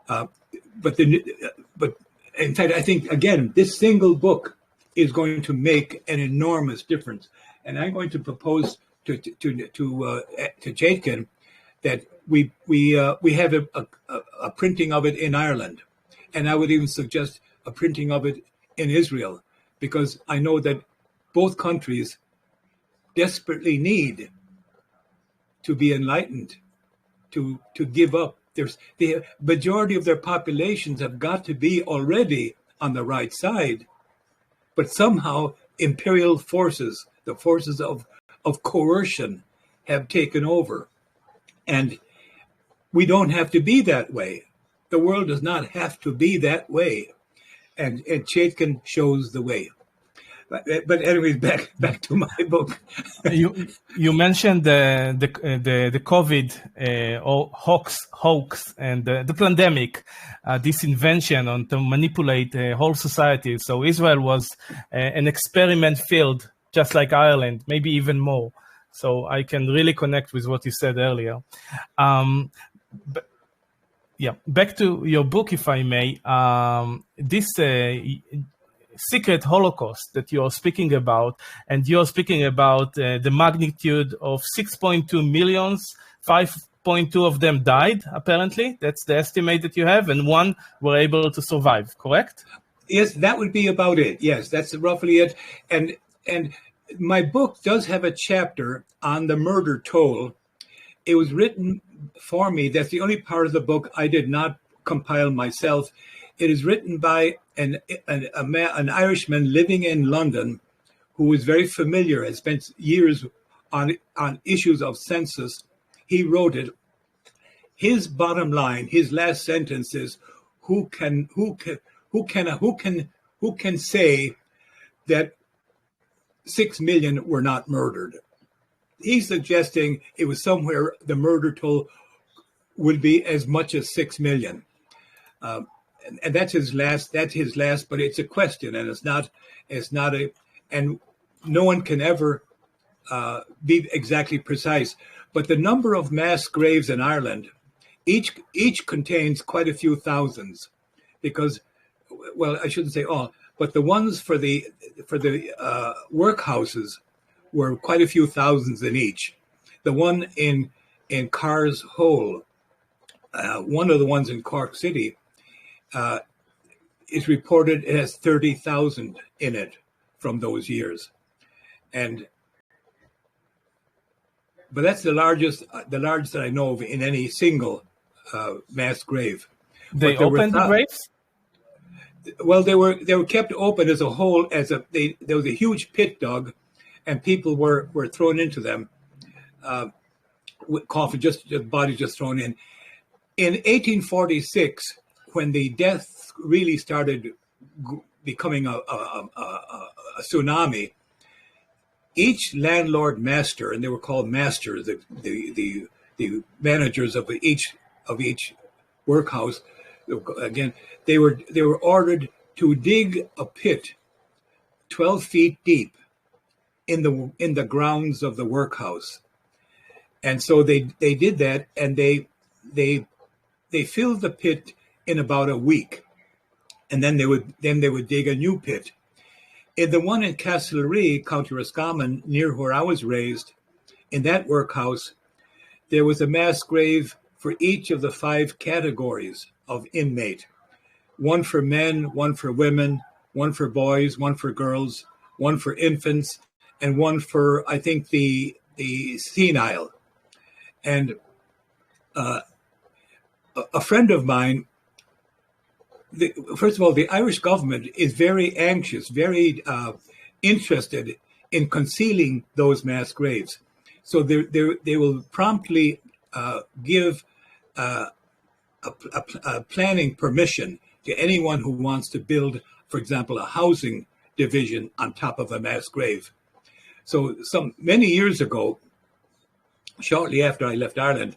But in fact, I think, again, this single book is going to make an enormous difference. And I'm going to propose to Chaitkin that we have a printing of it in Ireland, and I would even suggest a printing of it in Israel, because I know that both countries desperately need to be enlightened, to give up. The majority of their populations have got to be already on the right side, but somehow imperial forces, the forces of coercion, have taken over. And we don't have to be that way. The world does not have to be that way. And Chaitkin shows the way. But anyways, back to my book. You mentioned the COVID or hoax and the pandemic, this invention on to manipulate whole society. So Israel was an experiment field, just like Ireland, maybe even more. So I can really connect with what you said earlier. Yeah, back to your book, if I may. This secret Holocaust that you are speaking about, and you're speaking about the magnitude of 6.2 millions, 5.2 of them died, apparently. That's the estimate that you have, and one were able to survive, correct? Yes, that would be about it. Yes, that's roughly it. And my book does have a chapter on the murder toll. It was written for me. That's the only part of the book I did not compile myself. It is written by an Irishman living in London who is very familiar, has spent years on issues of census. He wrote it. His bottom line, his last sentence is, who can say that 6 million were not murdered? He's suggesting it was somewhere the murder toll would be as much as 6 million. And that's his last, but it's a question, and it's not and no one can ever be exactly precise. But the number of mass graves in Ireland, each contains quite a few thousands, because, well, I shouldn't say all, but the ones for the workhouses were quite a few thousands in each. The one in Carr's Hole, one of the ones in Cork City, is reported it has 30,000 in it from those years, but that's the largest that I know of in any single mass grave. They opened the graves? Well, they were kept open as a whole. There was a huge pit dug, and people were thrown into them, with coffin, bodies just thrown in. In 1846, when the deaths really started becoming a tsunami, each landlord master, and they were called masters, the managers of each workhouse, again, they were ordered to dig a pit 12 feet deep in the grounds of the workhouse. And so they did that, and they filled the pit in about a week, and then they would dig a new pit. In the one in Castlereagh, County Roscommon, near where I was raised, in that workhouse, there was a mass grave for each of the 5 categories of inmate: one for men, one for women, one for boys, one for girls, one for infants, and one for, I think, the senile. And a friend of mine, first of all, the Irish government is very anxious, very interested in concealing those mass graves. So they will promptly give a planning permission to anyone who wants to build, for example, a housing division on top of a mass grave. So many years ago, shortly after I left Ireland,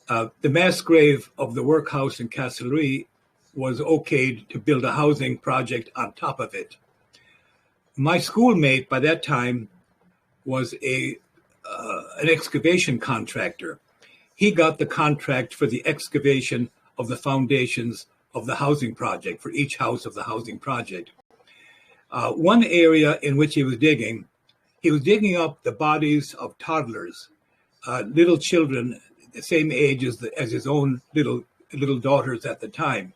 the mass grave of the workhouse in Castlereagh was okayed to build a housing project on top of it. My schoolmate by that time was an excavation contractor. He got the contract for the excavation of the foundations of the housing project, for each house of the housing project. One area in which he was digging up the bodies of toddlers, little children the same age as his own little daughters at the time.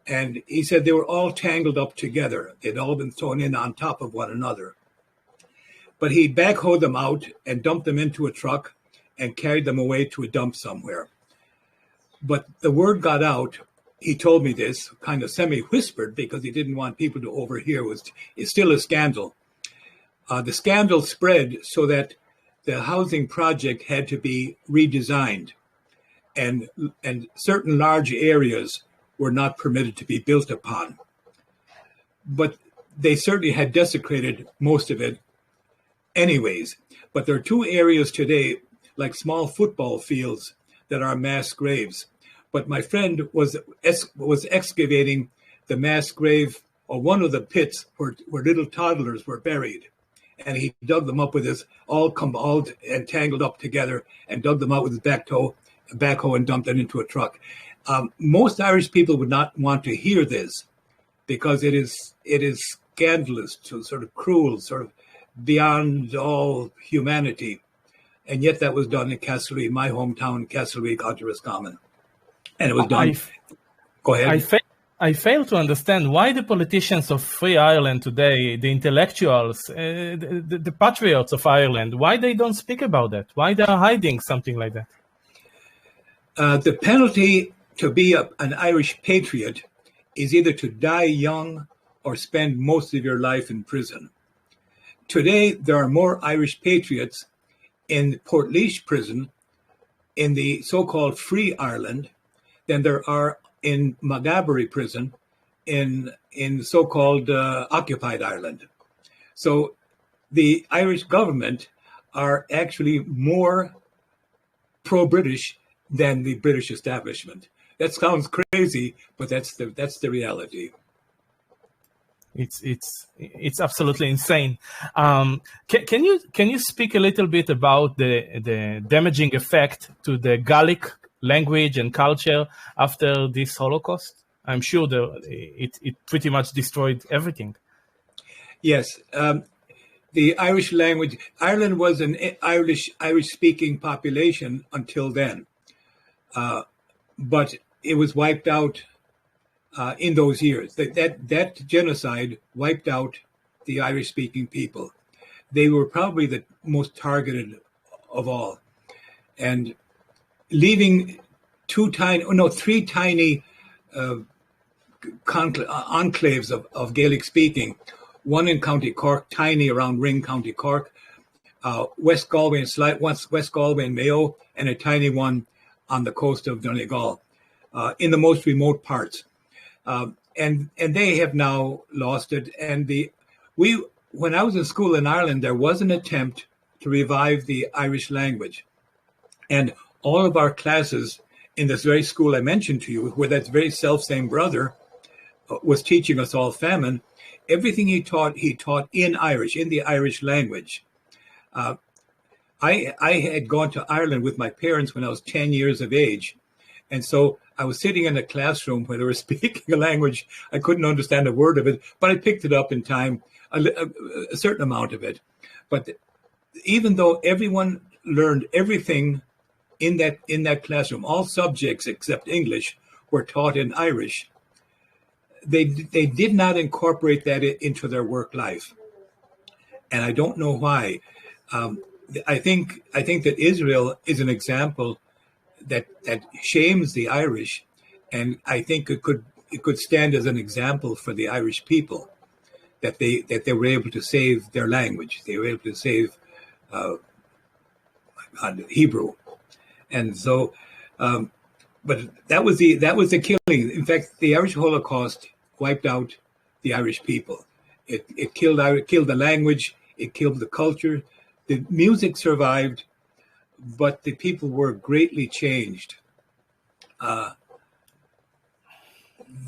And he said they were all tangled up together. They'd all been thrown in on top of one another. But he backhoed them out and dumped them into a truck and carried them away to a dump somewhere. But the word got out. He told me this kind of semi-whispered because he didn't want people to overhear. It's still a scandal. The scandal spread so that the housing project had to be redesigned, and certain large areas were not permitted to be built upon. But they certainly had desecrated most of it anyways. But there are two areas today, like small football fields, that are mass graves. But my friend was excavating the mass grave, or one of the pits where little toddlers were buried. And he dug them up with his all and tangled up together, and dug them out with his backhoe and dumped it into a truck. Most Irish people would not want to hear this, because it is scandalous, to sort of cruel, sort of beyond all humanity. And yet that was done in Castlereagh, my hometown, Castlereagh, County Roscommon. And it was done. Go ahead. I fail to understand why the politicians of Free Ireland today, the intellectuals, the patriots of Ireland, why they don't speak about that? Why they are hiding something like that? The penalty to be an Irish patriot is either to die young or spend most of your life in prison. Today, there are more Irish patriots in Portlaoise prison, in the so-called Free Ireland, than there are in Maghaberry prison in so-called occupied Ireland. So the Irish government are actually more pro-British than the British establishment. That sounds crazy, but that's the reality. It's absolutely insane. Can you speak a little bit about the damaging effect to the Gaelic language and culture after this Holocaust? I'm sure it pretty much destroyed everything. Yes, the Irish language. Ireland was an Irish-speaking population until then, but it was wiped out. In those years, that genocide wiped out the Irish-speaking people. They were probably the most targeted of all, and leaving three tiny enclaves of Gaelic-speaking. One in County Cork, tiny around Ring, County Cork, West Galway and Mayo, and a tiny one on the coast of Donegal, in the most remote parts. And they have now lost it. And when I was in school in Ireland, there was an attempt to revive the Irish language. And all of our classes in this very school I mentioned to you, where that very self-same brother was teaching us all famine, everything he taught in Irish, in the Irish language. I had gone to Ireland with my parents when I was 10 years of age. And so I was sitting in a classroom where they were speaking a language. I couldn't understand a word of it, but I picked it up in time, a certain amount of it. But even though everyone learned everything in that classroom, all subjects except English were taught in Irish, they did not incorporate that into their work life. And I don't know why. I think that Israel is an example that shames the Irish, and I think it could stand as an example for the Irish people, that they were able to save their language, they were able to save Hebrew, and so, but that was the killing. In fact, the Irish Holocaust wiped out the Irish people. It killed the language, it killed the culture. The music survived, but the people were greatly changed.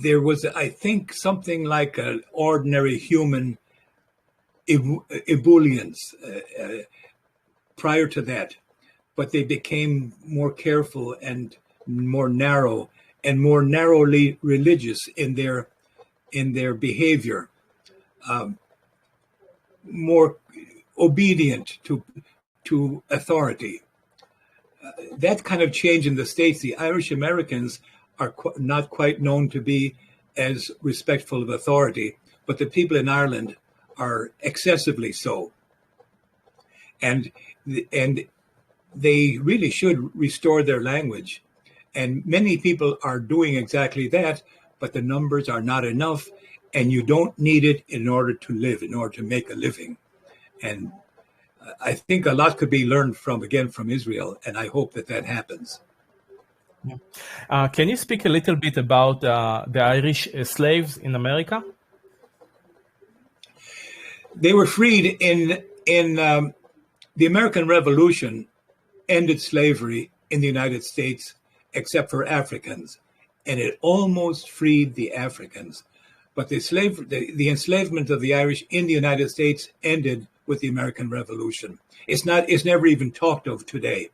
There was, I think, something like an ordinary human ebullience prior to that, but they became more careful and more narrow and more narrowly religious in their behavior, more obedient to authority. That kind of change in the States, the Irish Americans are not quite known to be as respectful of authority, but the people in Ireland are excessively so. And they really should restore their language. And many people are doing exactly that, but the numbers are not enough, and you don't need it in order to live, in order to make a living. And I think a lot could be learned from Israel, and I hope that happens. Yeah. Can you speak a little bit about the Irish slaves in America? they were freed in the American Revolution ended slavery in the United States, except for Africans, and it almost freed the Africans. But the enslavement of the Irish in the United States ended with the American Revolution. It's never even talked of today.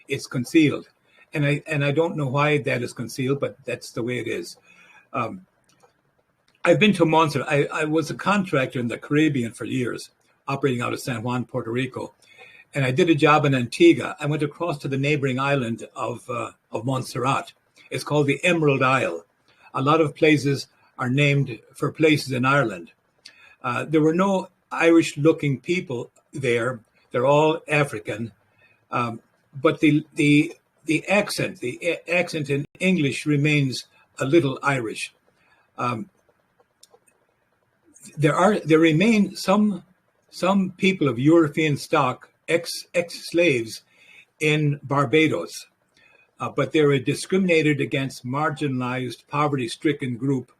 It's concealed, and I don't know why that is concealed, but that's the way it is. I've been to Montserrat. I was a contractor in the Caribbean for years, operating out of San Juan, Puerto Rico, and I did a job in Antigua. I went across to the neighboring island of Montserrat. It's called the Emerald Isle. A lot of places are named for places in Ireland. There were no Irish-looking people there. They're all African, but the accent in English remains a little Irish. There remain some people of European stock, ex-slaves in Barbados, but they're a discriminated against, marginalized, poverty-stricken group,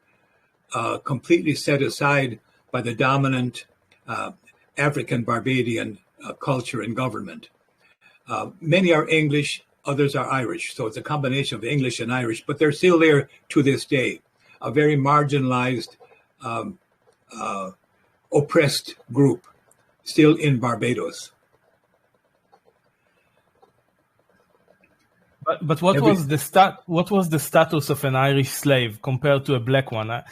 completely set aside by the dominant African Barbadian culture and government. Many are English, others are Irish, so it's a combination of English and Irish, but they're still there to this day, a very marginalized, oppressed group, still in Barbados. But what was the status of an Irish slave compared to a black one? I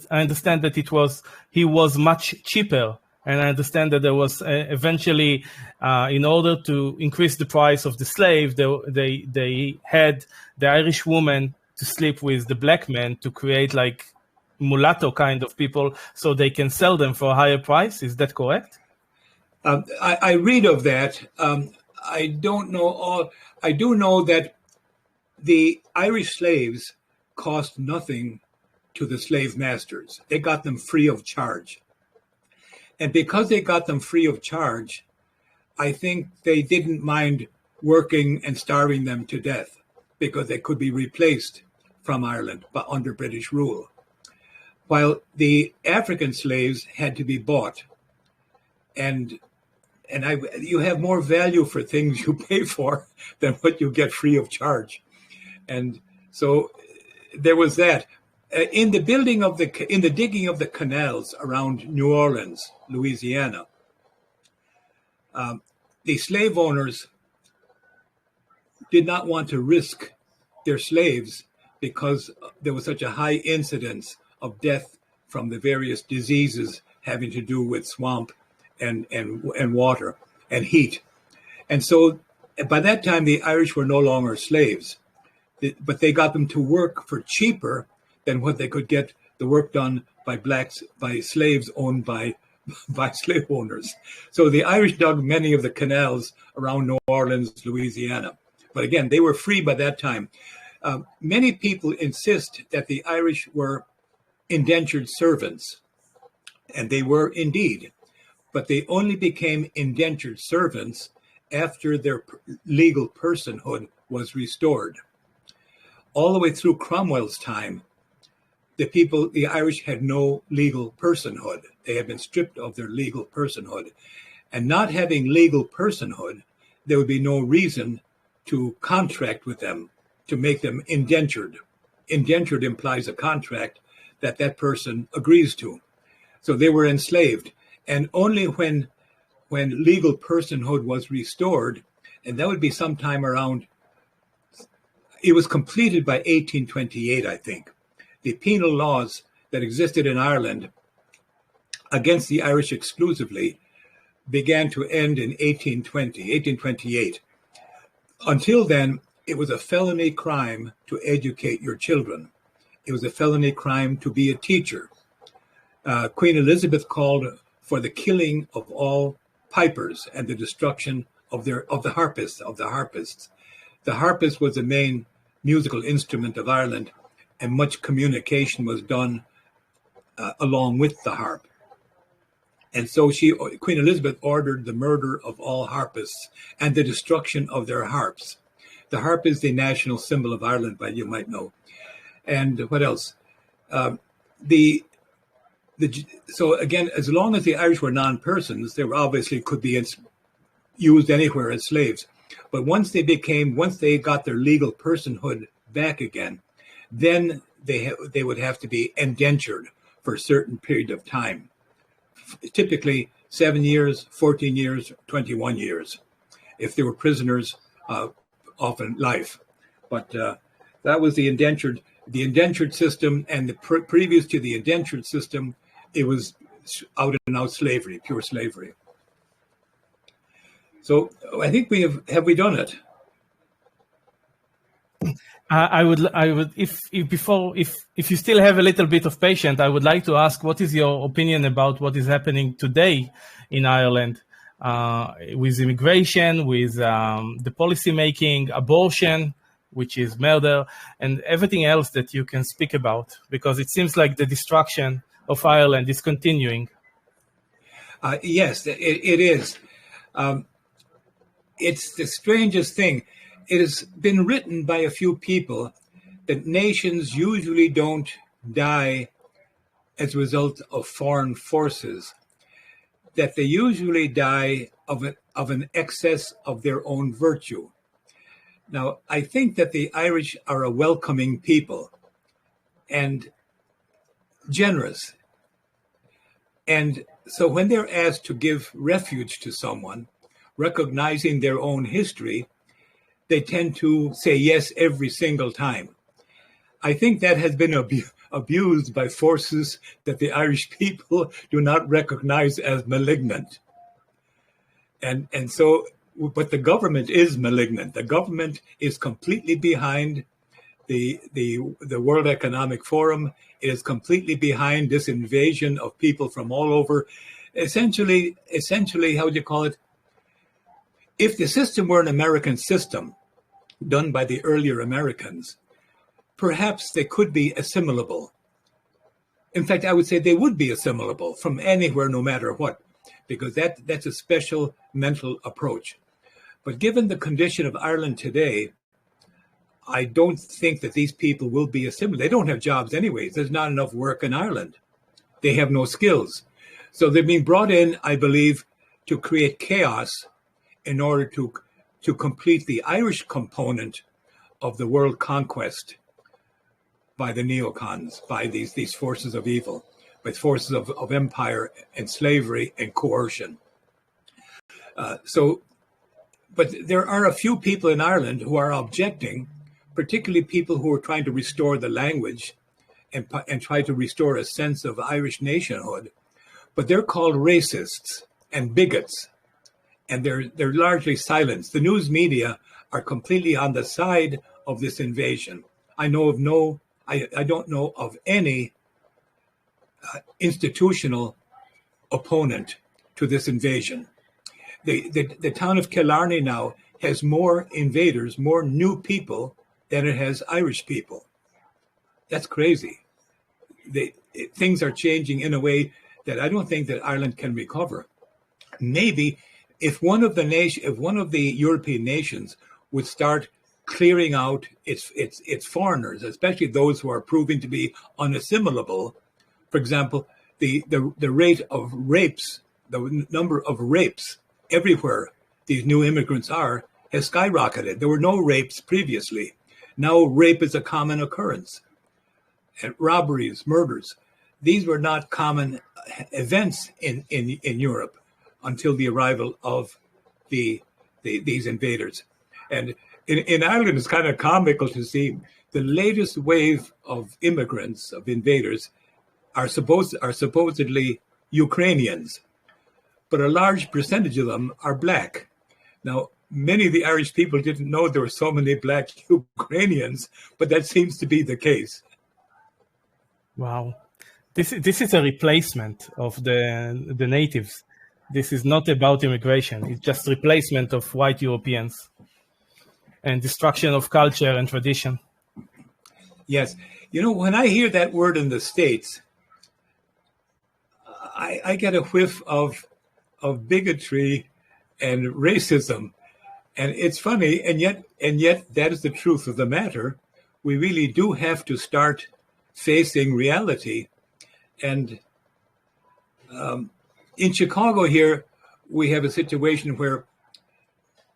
understand that he was much cheaper, and I understand that there was eventually, in order to increase the price of the slave, they had the Irish woman to sleep with the black man to create like mulatto kind of people, so they can sell them for a higher price. Is that correct? I read of that. I don't know all. I do know that the Irish slaves cost nothing to the slave masters. They got them free of charge. And because they got them free of charge, I think they didn't mind working and starving them to death because they could be replaced from Ireland but under British rule. While the African slaves had to be bought. And you have more value for things you pay for than what you get free of charge. And so there was that. In the digging of the canals around New Orleans, Louisiana, the slave owners did not want to risk their slaves because there was such a high incidence of death from the various diseases having to do with swamp and water and heat. And so by that time, the Irish were no longer slaves, but they got them to work for cheaper than what they could get the work done by slaves owned by slave owners. So the Irish dug many of the canals around New Orleans, Louisiana. But again, they were free by that time. Many people insist that the Irish were indentured servants, and they were indeed, but they only became indentured servants after their legal personhood was restored. All the way through Cromwell's time, the Irish had no legal personhood. They had been stripped of their legal personhood. And not having legal personhood, there would be no reason to contract with them, to make them indentured. Indentured implies a contract that person agrees to. So they were enslaved. And only when legal personhood was restored, and that would be sometime around, it was completed by 1828, I think. The penal laws that existed in Ireland against the Irish exclusively began to end in 1828. Until then, it was a felony crime to educate your children. It was a felony crime to be a teacher. Queen Elizabeth called for the killing of all pipers and the destruction of the harpists. The harpist was the main musical instrument of Ireland, and much communication was done along with the harp. And so Queen Elizabeth ordered the murder of all harpists and the destruction of their harps. The harp is the national symbol of Ireland, but you might know. And what else? So again, as long as the Irish were non-persons, they were obviously could be used anywhere as slaves. But once they got their legal personhood back again, then they would have to be indentured for a certain period of time, typically 7 years, 14 years, 21 years, if they were prisoners, often life. But that was the indentured system, and previous to the indentured system, it was out and out slavery, pure slavery. So I think have we done it? I would, if you still have a little bit of patience, I would like to ask, what is your opinion about what is happening today in Ireland with immigration, with the policy making, abortion, which is murder, and everything else that you can speak about? Because it seems like the destruction of Ireland is continuing. Yes, it is. It's the strangest thing. It has been written by a few people that nations usually don't die as a result of foreign forces, that they usually die of an excess of their own virtue. Now, I think that the Irish are a welcoming people and generous. And so when they're asked to give refuge to someone, recognizing their own history, they tend to say yes every single time. I think that has been abused by forces that the Irish people do not recognize as malignant. And so, but the government is malignant. The government is completely behind the World Economic Forum. It is completely behind this invasion of people from all over. Essentially, how do you call it? If the system were an American system done by the earlier Americans, perhaps they could be assimilable. In fact, I would say they would be assimilable from anywhere, no matter what, because that's a special mental approach. But given the condition of Ireland today, I don't think that these people will be assimilated. They don't have jobs anyways. There's not enough work in Ireland. They have no skills. So they're being brought in, I believe, to create chaos in order to complete the Irish component of the world conquest by the neocons, by these forces of evil, by forces of empire and slavery and coercion. But there are a few people in Ireland who are objecting, particularly people who are trying to restore the language and try to restore a sense of Irish nationhood, but they're called racists and bigots. And they're largely silenced. The news media are completely on the side of this invasion. I don't know of any institutional opponent to this invasion. The town of Killarney now has more invaders, more new people than it has Irish people. That's crazy. Things are changing in a way that I don't think that Ireland can recover. Maybe if one of the European nations would start clearing out its foreigners, especially those who are proving to be unassimilable, for example, the rate of rapes, the number of rapes everywhere these new immigrants has skyrocketed. There were no rapes previously. Now rape is a common occurrence. And robberies, murders, these were not common events in Europe until the arrival of these invaders. And in Ireland, it's kind of comical to see the latest wave of immigrants, of invaders, are supposedly Ukrainians, but a large percentage of them are black. Now, many of the Irish people didn't know there were so many black Ukrainians, but that seems to be the case. Wow. This is a replacement of the natives. This is not about immigration. It's just replacement of white Europeans and destruction of culture and tradition. Yes. You know, when I hear that word in the States, I get a whiff of bigotry and racism. And it's funny, and yet that is the truth of the matter. We really do have to start facing reality. And In Chicago here, we have a situation where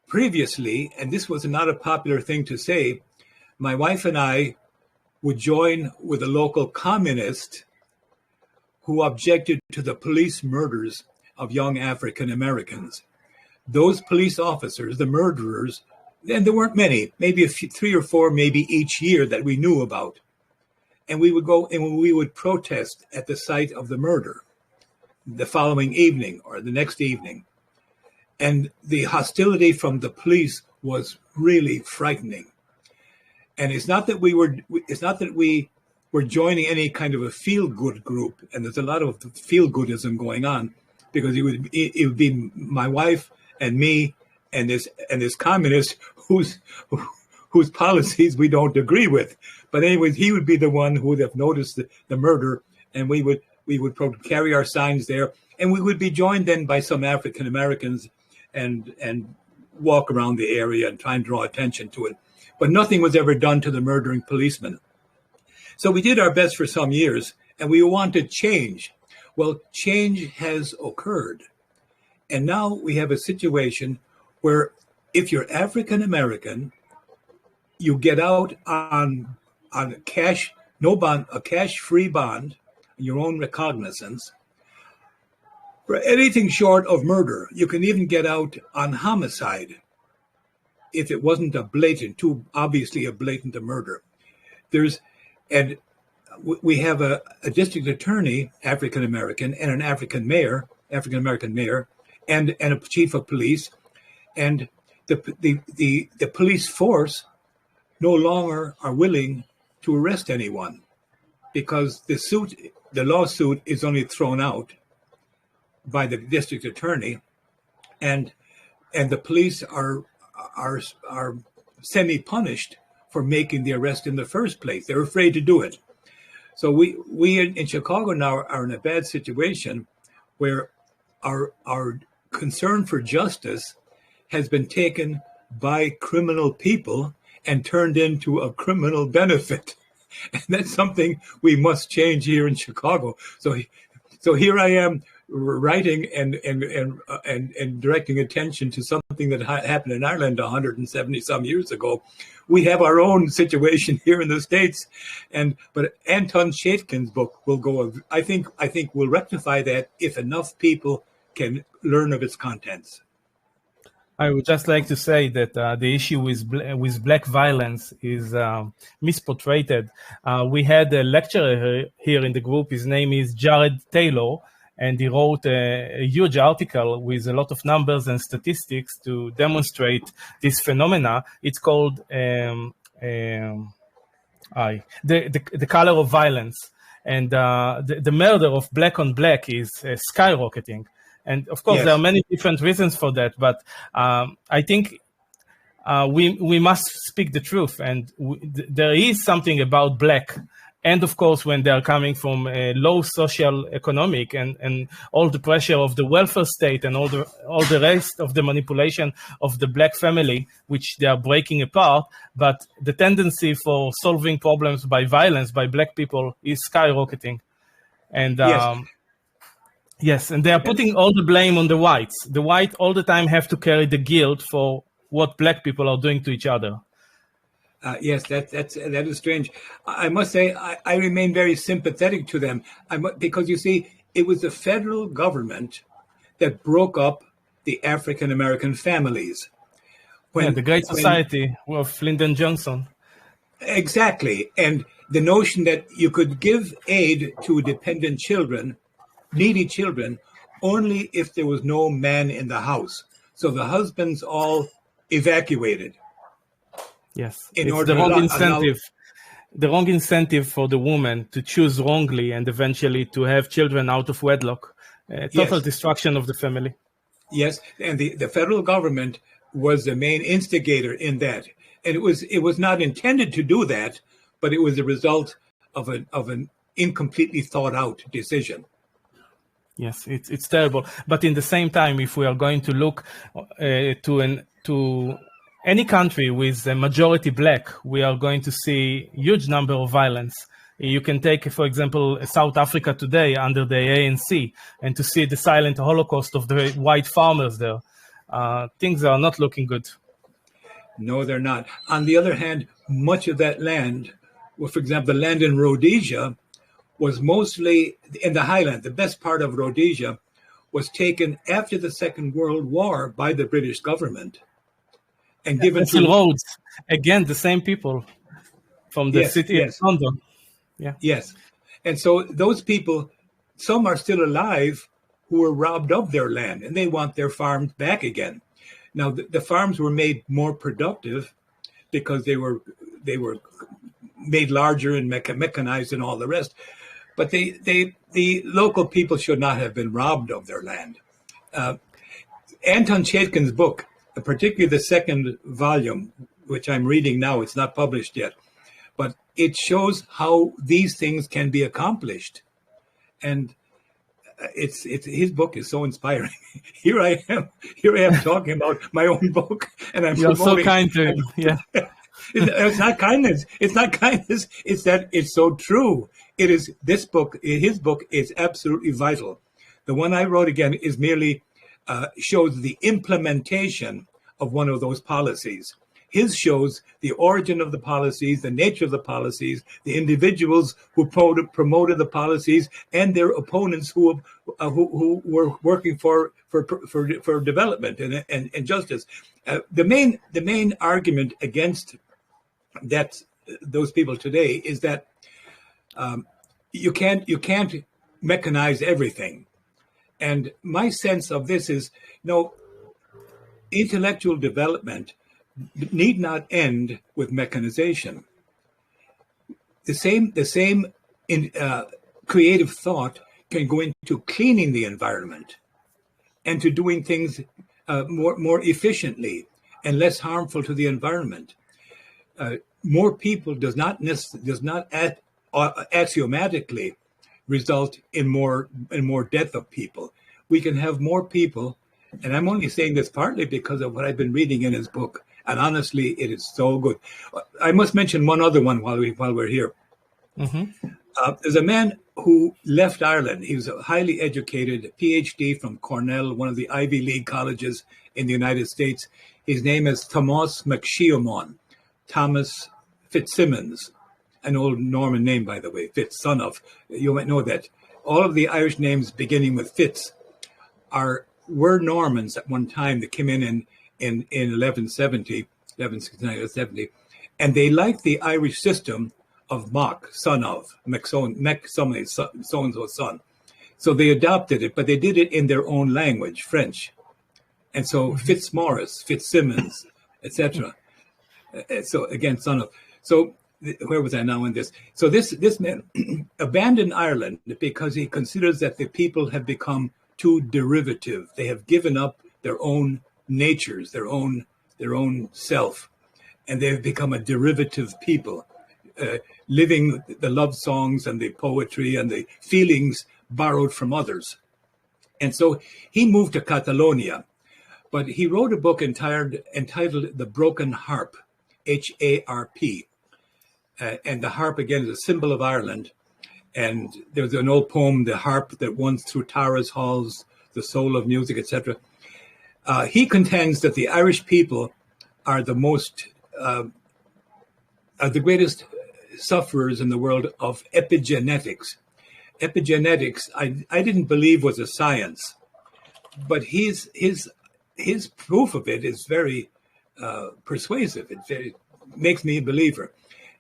previously, and this was not a popular thing to say, my wife and I would join with a local communist who objected to the police murders of young African Americans. Those police officers, the murderers, and there weren't many, maybe three or four, maybe each year that we knew about. And we would go and we would protest at the site of the murder the following evening or the next evening. And the hostility from the police was really frightening. And it's not that we were joining any kind of a feel-good group, and there's a lot of feel-goodism going on, because it would be my wife and me and this communist whose policies we don't agree with. But anyways, he would be the one who would have noticed the murder, and we would carry our signs there, and we would be joined then by some African Americans and walk around the area and try and draw attention to it. But nothing was ever done to the murdering policeman. So we did our best for some years, and we wanted change. Well, change has occurred. And now we have a situation where if you're African American, you get out on a cash, no bond, a cash-free bond, your own recognizance. For anything short of murder, you can even get out on homicide if it wasn't too obviously a blatant murder. We have a district attorney, African American, and an African American mayor, and a chief of police, and the police force no longer are willing to arrest anyone because the lawsuit is only thrown out by the district attorney, and the police are semi-punished for making the arrest in the first place. They're afraid to do it. So we in Chicago now are in a bad situation where our concern for justice has been taken by criminal people and turned into a criminal benefit. And that's something we must change here in Chicago. So here I am writing and directing attention to something that happened in Ireland 170 some years ago. We have our own situation here in the States, but Anton Chaikin's book I think will rectify that if enough people can learn of its contents. I would just like to say that the issue with black violence is misportrayed. We had a lecturer here in the group. His name is Jared Taylor, and he wrote a huge article with a lot of numbers and statistics to demonstrate this phenomena. It's called the color of violence, and the murder of black on black is skyrocketing. And of course, yes, there are many different reasons for that, but I think we must speak the truth. And there is something about black, and of course, when they are coming from a low social economic and all the pressure of the welfare state and all the rest of the manipulation of the black family, which they are breaking apart. But the tendency for solving problems by violence by black people is skyrocketing, and yes. Yes, and they are putting all the blame on the whites. The white all the time have to carry the guilt for what black people are doing to each other. Yes, that is strange. I must say I remain very sympathetic to them because, you see, it was the federal government that broke up the African American families. The Great Society of Lyndon Johnson. Exactly, and the notion that you could give aid to dependent children, needy children, only if there was no man in the house. So the husbands all evacuated. Yes, it's the wrong incentive. The wrong incentive for the woman to choose wrongly and eventually to have children out of wedlock. Total destruction of the family. Yes, and the federal government was the main instigator in that. And it was not intended to do that, but it was the result of an incompletely thought out decision. Yes, it's terrible. But in the same time, if we are going to look to any country with a majority black, we are going to see huge number of violence. You can take, for example, South Africa today under the ANC, and to see the silent Holocaust of the white farmers there. Things are not looking good. No, they're not. On the other hand, much of that land, well, for example, the land in Rhodesia was mostly in the highland. The best part of Rhodesia was taken after the Second World War by the British government and given Cecil to Rhodes, again, the same people from the city of yes, London. Yeah. yes. And so those people, some are still alive who were robbed of their land, and they want their farms back again. Now, the farms were made more productive because they were made larger and mechanized and all the rest. But the local people should not have been robbed of their land. Anton Chaikin's book, particularly the second volume, which I'm reading now, it's not published yet, but it shows how these things can be accomplished. And it's his book is so inspiring. Here I am talking about my own book, and I'm You're so kind to him. Yeah. It's not kindness. It's not kindness. It's that it's so true. It is this book. His book is absolutely vital. The one I wrote again is merely shows the implementation of one of those policies. His shows the origin of the policies, the nature of the policies, the individuals who promoted the policies, and their opponents who were working for development and justice. The main argument against those people today is that you can't mechanize everything. And my sense of this is, intellectual development need not end with mechanization. The same creative thought can go into cleaning the environment and to doing things more efficiently and less harmful to the environment. More people does not axiomatically result in more death of people. We can have more people, and I'm only saying this partly because of what I've been reading in his book. And honestly, it is so good. I must mention one other one while we're here. Mm-hmm. There's a man who left Ireland. He was a highly educated PhD from Cornell, one of the Ivy League colleges in the United States. His name is Thomas McSheomon, Thomas Fitzsimmons, an old Norman name, by the way, Fitz, son of. You might know that. All of the Irish names beginning with Fitz were Normans at one time that came in 1169, 1170, and they liked the Irish system of Mach, son of, so-and-so's son. So they adopted it, but they did it in their own language, French. And so Fitzmaurice, Fitzsimmons, etc. So again, son of. So where was I now in this? So this man abandoned Ireland because he considers that the people have become too derivative. They have given up their own natures, their own self, and they've become a derivative people, living the love songs and the poetry and the feelings borrowed from others. And so he moved to Catalonia, but he wrote a book entitled The Broken Harp, Harp. And the harp, again, is a symbol of Ireland. And there's an old poem, The Harp That Once Through Tara's Halls, the Soul of Music, etc. He contends that the Irish people are the greatest sufferers in the world of epigenetics. Epigenetics, I didn't believe was a science, but his proof of it is very persuasive. It makes me a believer.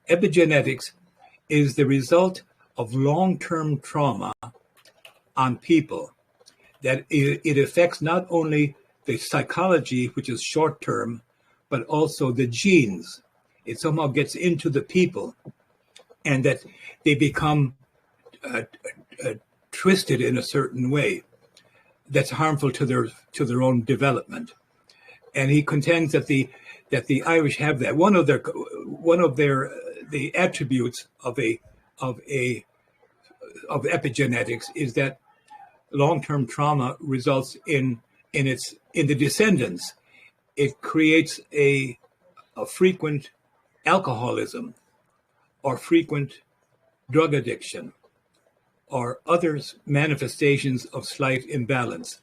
Epigenetics is the result of long-term trauma on people, that it affects not only the psychology, which is short-term, but also the genes. It somehow gets into the people, and that they become twisted in a certain way that's harmful to their own development. And he contends that the Irish have that. One of the attributes of epigenetics is that long-term trauma results in the descendants. It creates a frequent alcoholism or frequent drug addiction, or other manifestations of slight imbalance.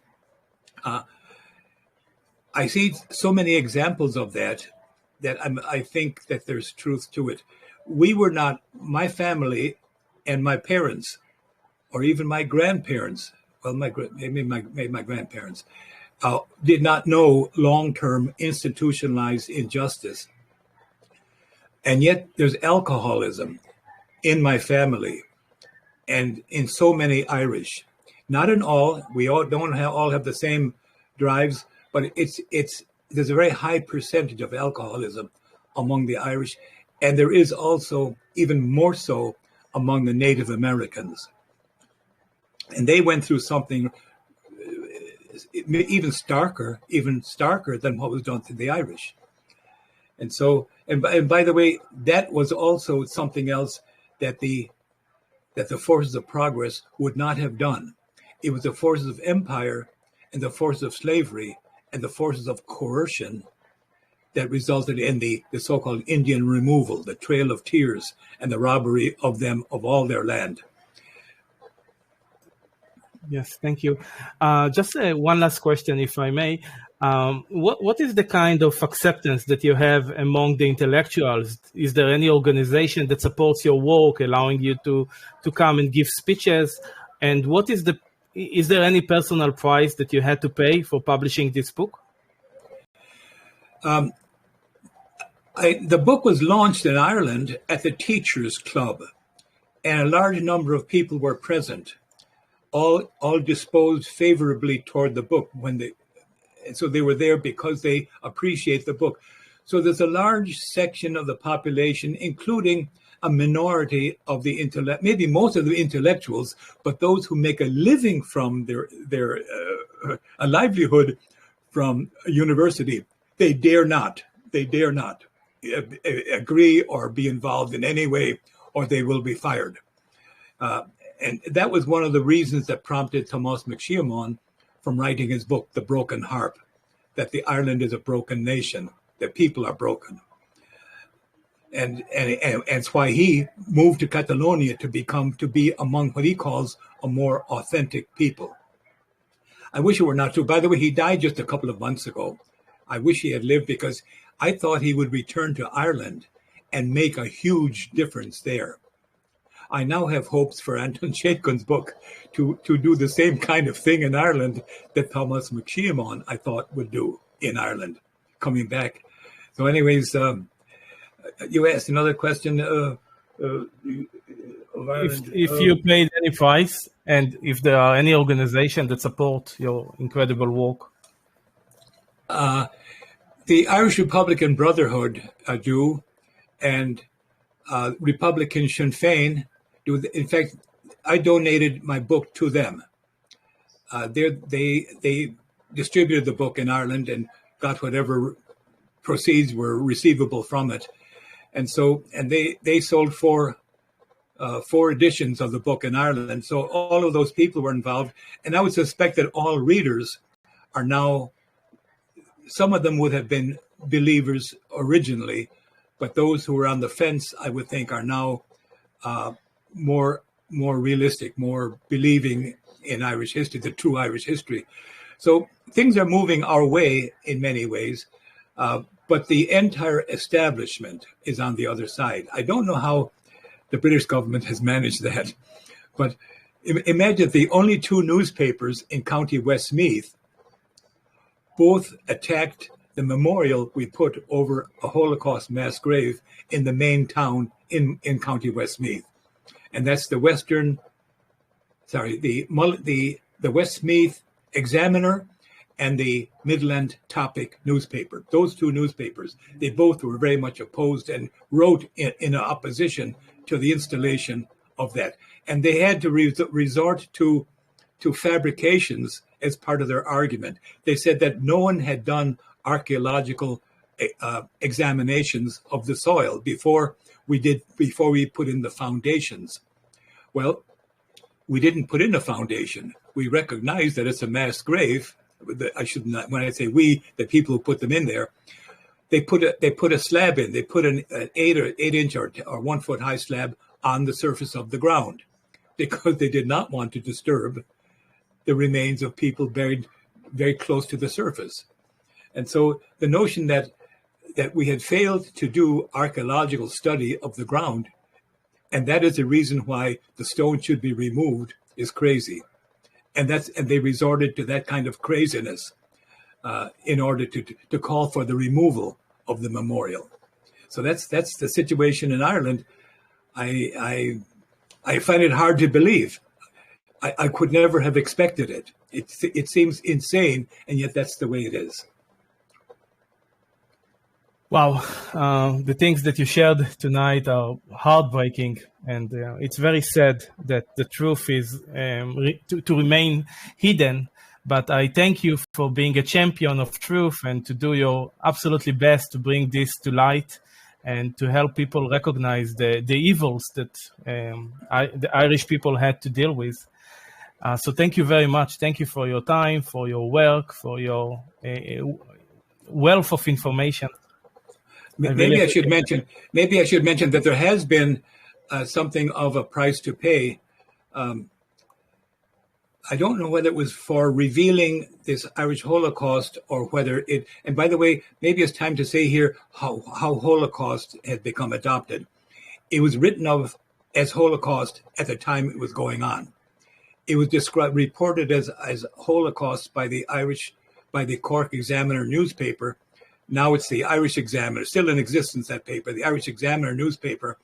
I see so many examples of that I think that there's truth to it. We were not, my family and my parents, or even my grandparents, well, maybe my grandparents, did not know long-term institutionalized injustice. And yet there's alcoholism in my family and in so many Irish. Not in all, we all don't all have the same drives, but there's a very high percentage of alcoholism among the Irish, and there is also even more so among the Native Americans. And they went through something even starker than what was done to the Irish. And so, and by the way, that was also something else that the forces of progress would not have done. It was the forces of empire and the forces of slavery and the forces of coercion that resulted in the so-called Indian removal, the Trail of Tears, and the robbery of them of all their land. Yes, thank you. Just one last question, if I may. What is the kind of acceptance that you have among the intellectuals? Is there any organization that supports your work, allowing you to come and give speeches? And is there any personal price that you had to pay for publishing this book? The book was launched in Ireland at the Teachers Club, and a large number of people were present, all disposed favorably toward the book so they were there because they appreciate the book. So there's a large section of the population, including a minority of the intellect, maybe most of the intellectuals, but those who make a living from their a livelihood from a university, they dare not agree or be involved in any way, or they will be fired. And that was one of the reasons that prompted Thomas McShiamon from writing his book, The Broken Harp, that the Ireland is a broken nation, that people are broken. And it's why he moved to Catalonia to be among what he calls a more authentic people. I wish it were not true. By the way, he died just a couple of months ago. I wish he had lived, because I thought he would return to Ireland and make a huge difference there. I now have hopes for Anton Chaikin's book to do the same kind of thing in Ireland that Thomas McShiamon, I thought, would do in Ireland, coming back. So anyways, you asked another question. If you paid any price, and if there are any organizations that support your incredible work. The Irish Republican Brotherhood do, and Republican Sinn Féin do. In fact, I donated my book to them. They distributed the book in Ireland and got whatever proceeds were receivable from it. And so, and they sold four editions of the book in Ireland. So all of those people were involved. And I would suspect that all readers are now, some of them would have been believers originally, but those who were on the fence, I would think, are now more realistic, more believing in Irish history, the true Irish history. So things are moving our way in many ways, but the entire establishment is on the other side. I don't know how the British government has managed that, but imagine the only two newspapers in County Westmeath both attacked the memorial we put over a Holocaust mass grave in the main town in County Westmeath. And that's the Westmeath Examiner and the Midland Topic newspaper. Those two newspapers, they both were very much opposed and wrote in opposition to the installation of that. And they had to resort to fabrications as part of their argument. They said that no one had done archaeological examinations of the soil before we put in the foundations. Well, we didn't put in a foundation. We recognize that it's a mass grave. I should not, when I say we, the people who put them in there, they put a slab in. They put an 8 inch or 1 foot high slab on the surface of the ground because they did not want to disturb the remains of people buried very close to the surface. And so the notion that we had failed to do archaeological study of the ground, and that is the reason why the stone should be removed, is crazy. And they resorted to that kind of craziness in order to call for the removal of the memorial. So that's the situation in Ireland. I find it hard to believe. I could never have expected it. It seems insane, and yet that's the way it is. Wow, the things that you shared tonight are heartbreaking, and it's very sad that the truth is to remain hidden. But I thank you for being a champion of truth and to do your absolutely best to bring this to light and to help people recognize the evils that the Irish people had to deal with. So thank you very much. Thank you for your time, for your work, for your wealth of information. Maybe I should mention that there has been something of a price to pay. I don't know whether it was for revealing this Irish Holocaust or whether it, and by the way, maybe it's time to say here how Holocaust had become adopted. It was written of as Holocaust at the time it was going on. It was reported as Holocaust by the Cork Examiner newspaper. Now it's the Irish Examiner, still in existence, that paper, the Irish Examiner newspaper.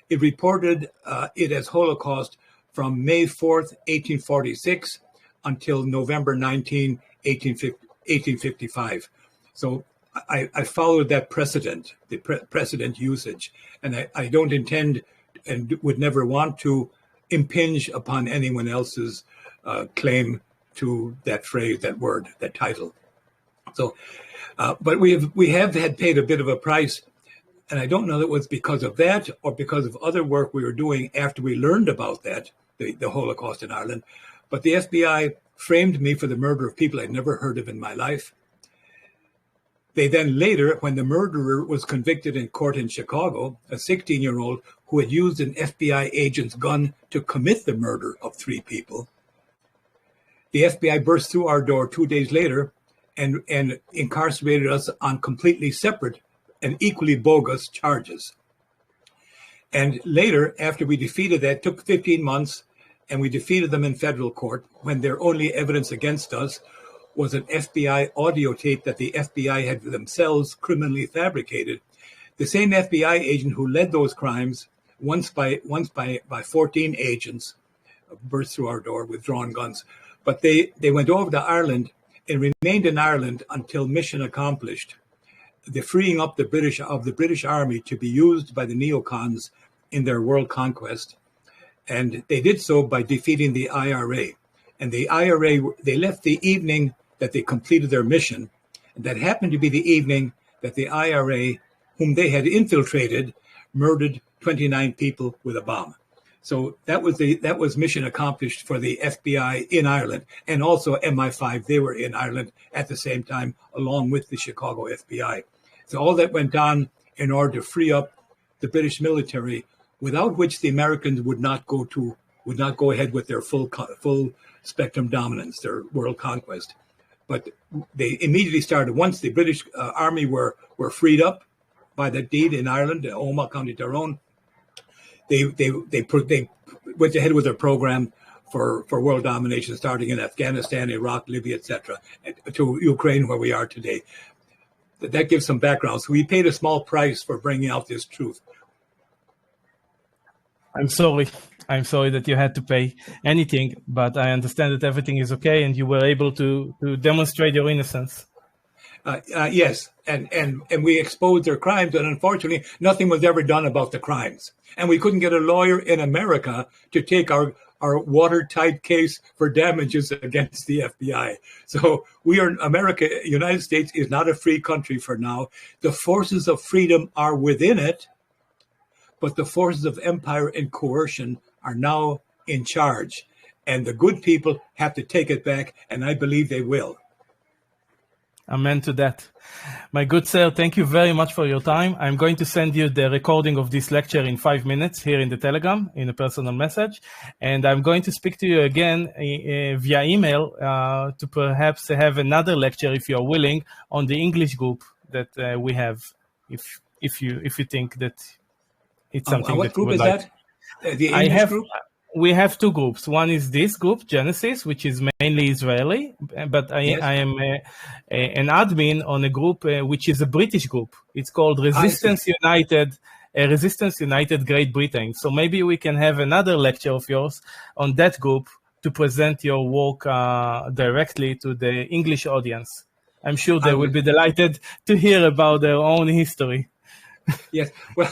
It reported it as Holocaust from May 4th, 1846 until November 19, 1855. So I followed that precedent, the precedent usage, and I don't intend and would never want to impinge upon anyone else's claim to that phrase, that word, that title. So, but we have had paid a bit of a price, and I don't know that it was because of that or because of other work we were doing after we learned about that, the Holocaust in Ireland. But the FBI framed me for the murder of people I'd never heard of in my life. They then later, when the murderer was convicted in court in Chicago, a 16-year-old who had used an FBI agent's gun to commit the murder of 3 people, the FBI burst through our door 2 days later and incarcerated us on completely separate and equally bogus charges. And later, after we defeated that, it took 15 months, and we defeated them in federal court when their only evidence against us was an FBI audio tape that the FBI had themselves criminally fabricated. The same FBI agent who led those crimes, once by 14 agents, burst through our door with drawn guns. But they went over to Ireland and remained in Ireland until mission accomplished, the freeing up the British Army to be used by the neocons in their world conquest. And they did so by defeating the IRA. And the IRA, they left the evening that they completed their mission. And that happened to be the evening that the IRA, whom they had infiltrated, murdered 29 people with a bomb. So that was mission accomplished for the FBI in Ireland, and also MI5. They were in Ireland at the same time, along with the Chicago FBI. So all that went on in order to free up the British military, without which the Americans would not go ahead with their full spectrum dominance, their world conquest. But they immediately started, once the British Army were freed up by that deed in Ireland, Omagh, County Tyrone. They went ahead with their program for world domination, starting in Afghanistan, Iraq, Libya, etc., to Ukraine, where we are today. That gives some background. So we paid a small price for bringing out this truth. I'm sorry that you had to pay anything, but I understand that everything is okay and you were able to demonstrate your innocence. Yes, and we exposed their crimes, and unfortunately, nothing was ever done about the crimes. And we couldn't get a lawyer in America to take our watertight case for damages against the FBI. So United States is not a free country for now. The forces of freedom are within it, but the forces of empire and coercion are now in charge. And the good people have to take it back, and I believe they will. Amen to that. My good sir, thank you very much for your time. I'm going to send you the recording of this lecture in 5 minutes here in the Telegram, in a personal message. And I'm going to speak to you again via email to perhaps have another lecture, if you're willing, on the English group that we have, if you think that it's something What that you group would is like. that? The English group? We have two groups. One is this group, Genesis, which is mainly Israeli, but I am an admin on a group which is a British group. It's called Resistance United Great Britain. So maybe we can have another lecture of yours on that group to present your work directly to the English audience. I'm sure they will be delighted to hear about their own history. Yes. Well,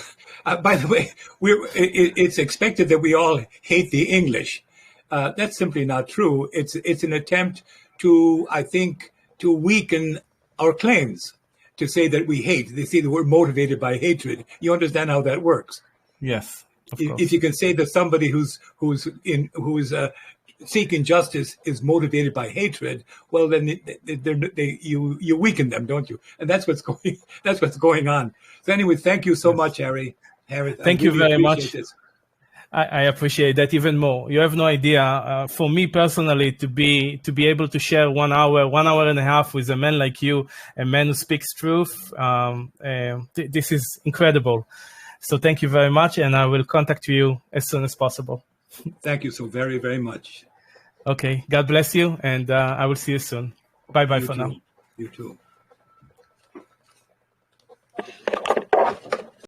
by the way, it's expected that we all hate the English. That's simply not true. It's an attempt to, I think, to weaken our claims, to say that we hate. They say that we're motivated by hatred. You understand how that works? Yes, of course. If you can say that somebody who's seeking justice is motivated by hatred, well, then you weaken them, don't you? And that's what's going on. So anyway, thank you so much, Harry. Thank you very much. This. I appreciate that even more. You have no idea. For me personally, to be able to share 1 hour and a half with a man like you, a man who speaks truth, this is incredible. So thank you very much, and I will contact you as soon as possible. Thank you so very, very much. Okay. God bless you, and I will see you soon. Bye-bye for now. You too.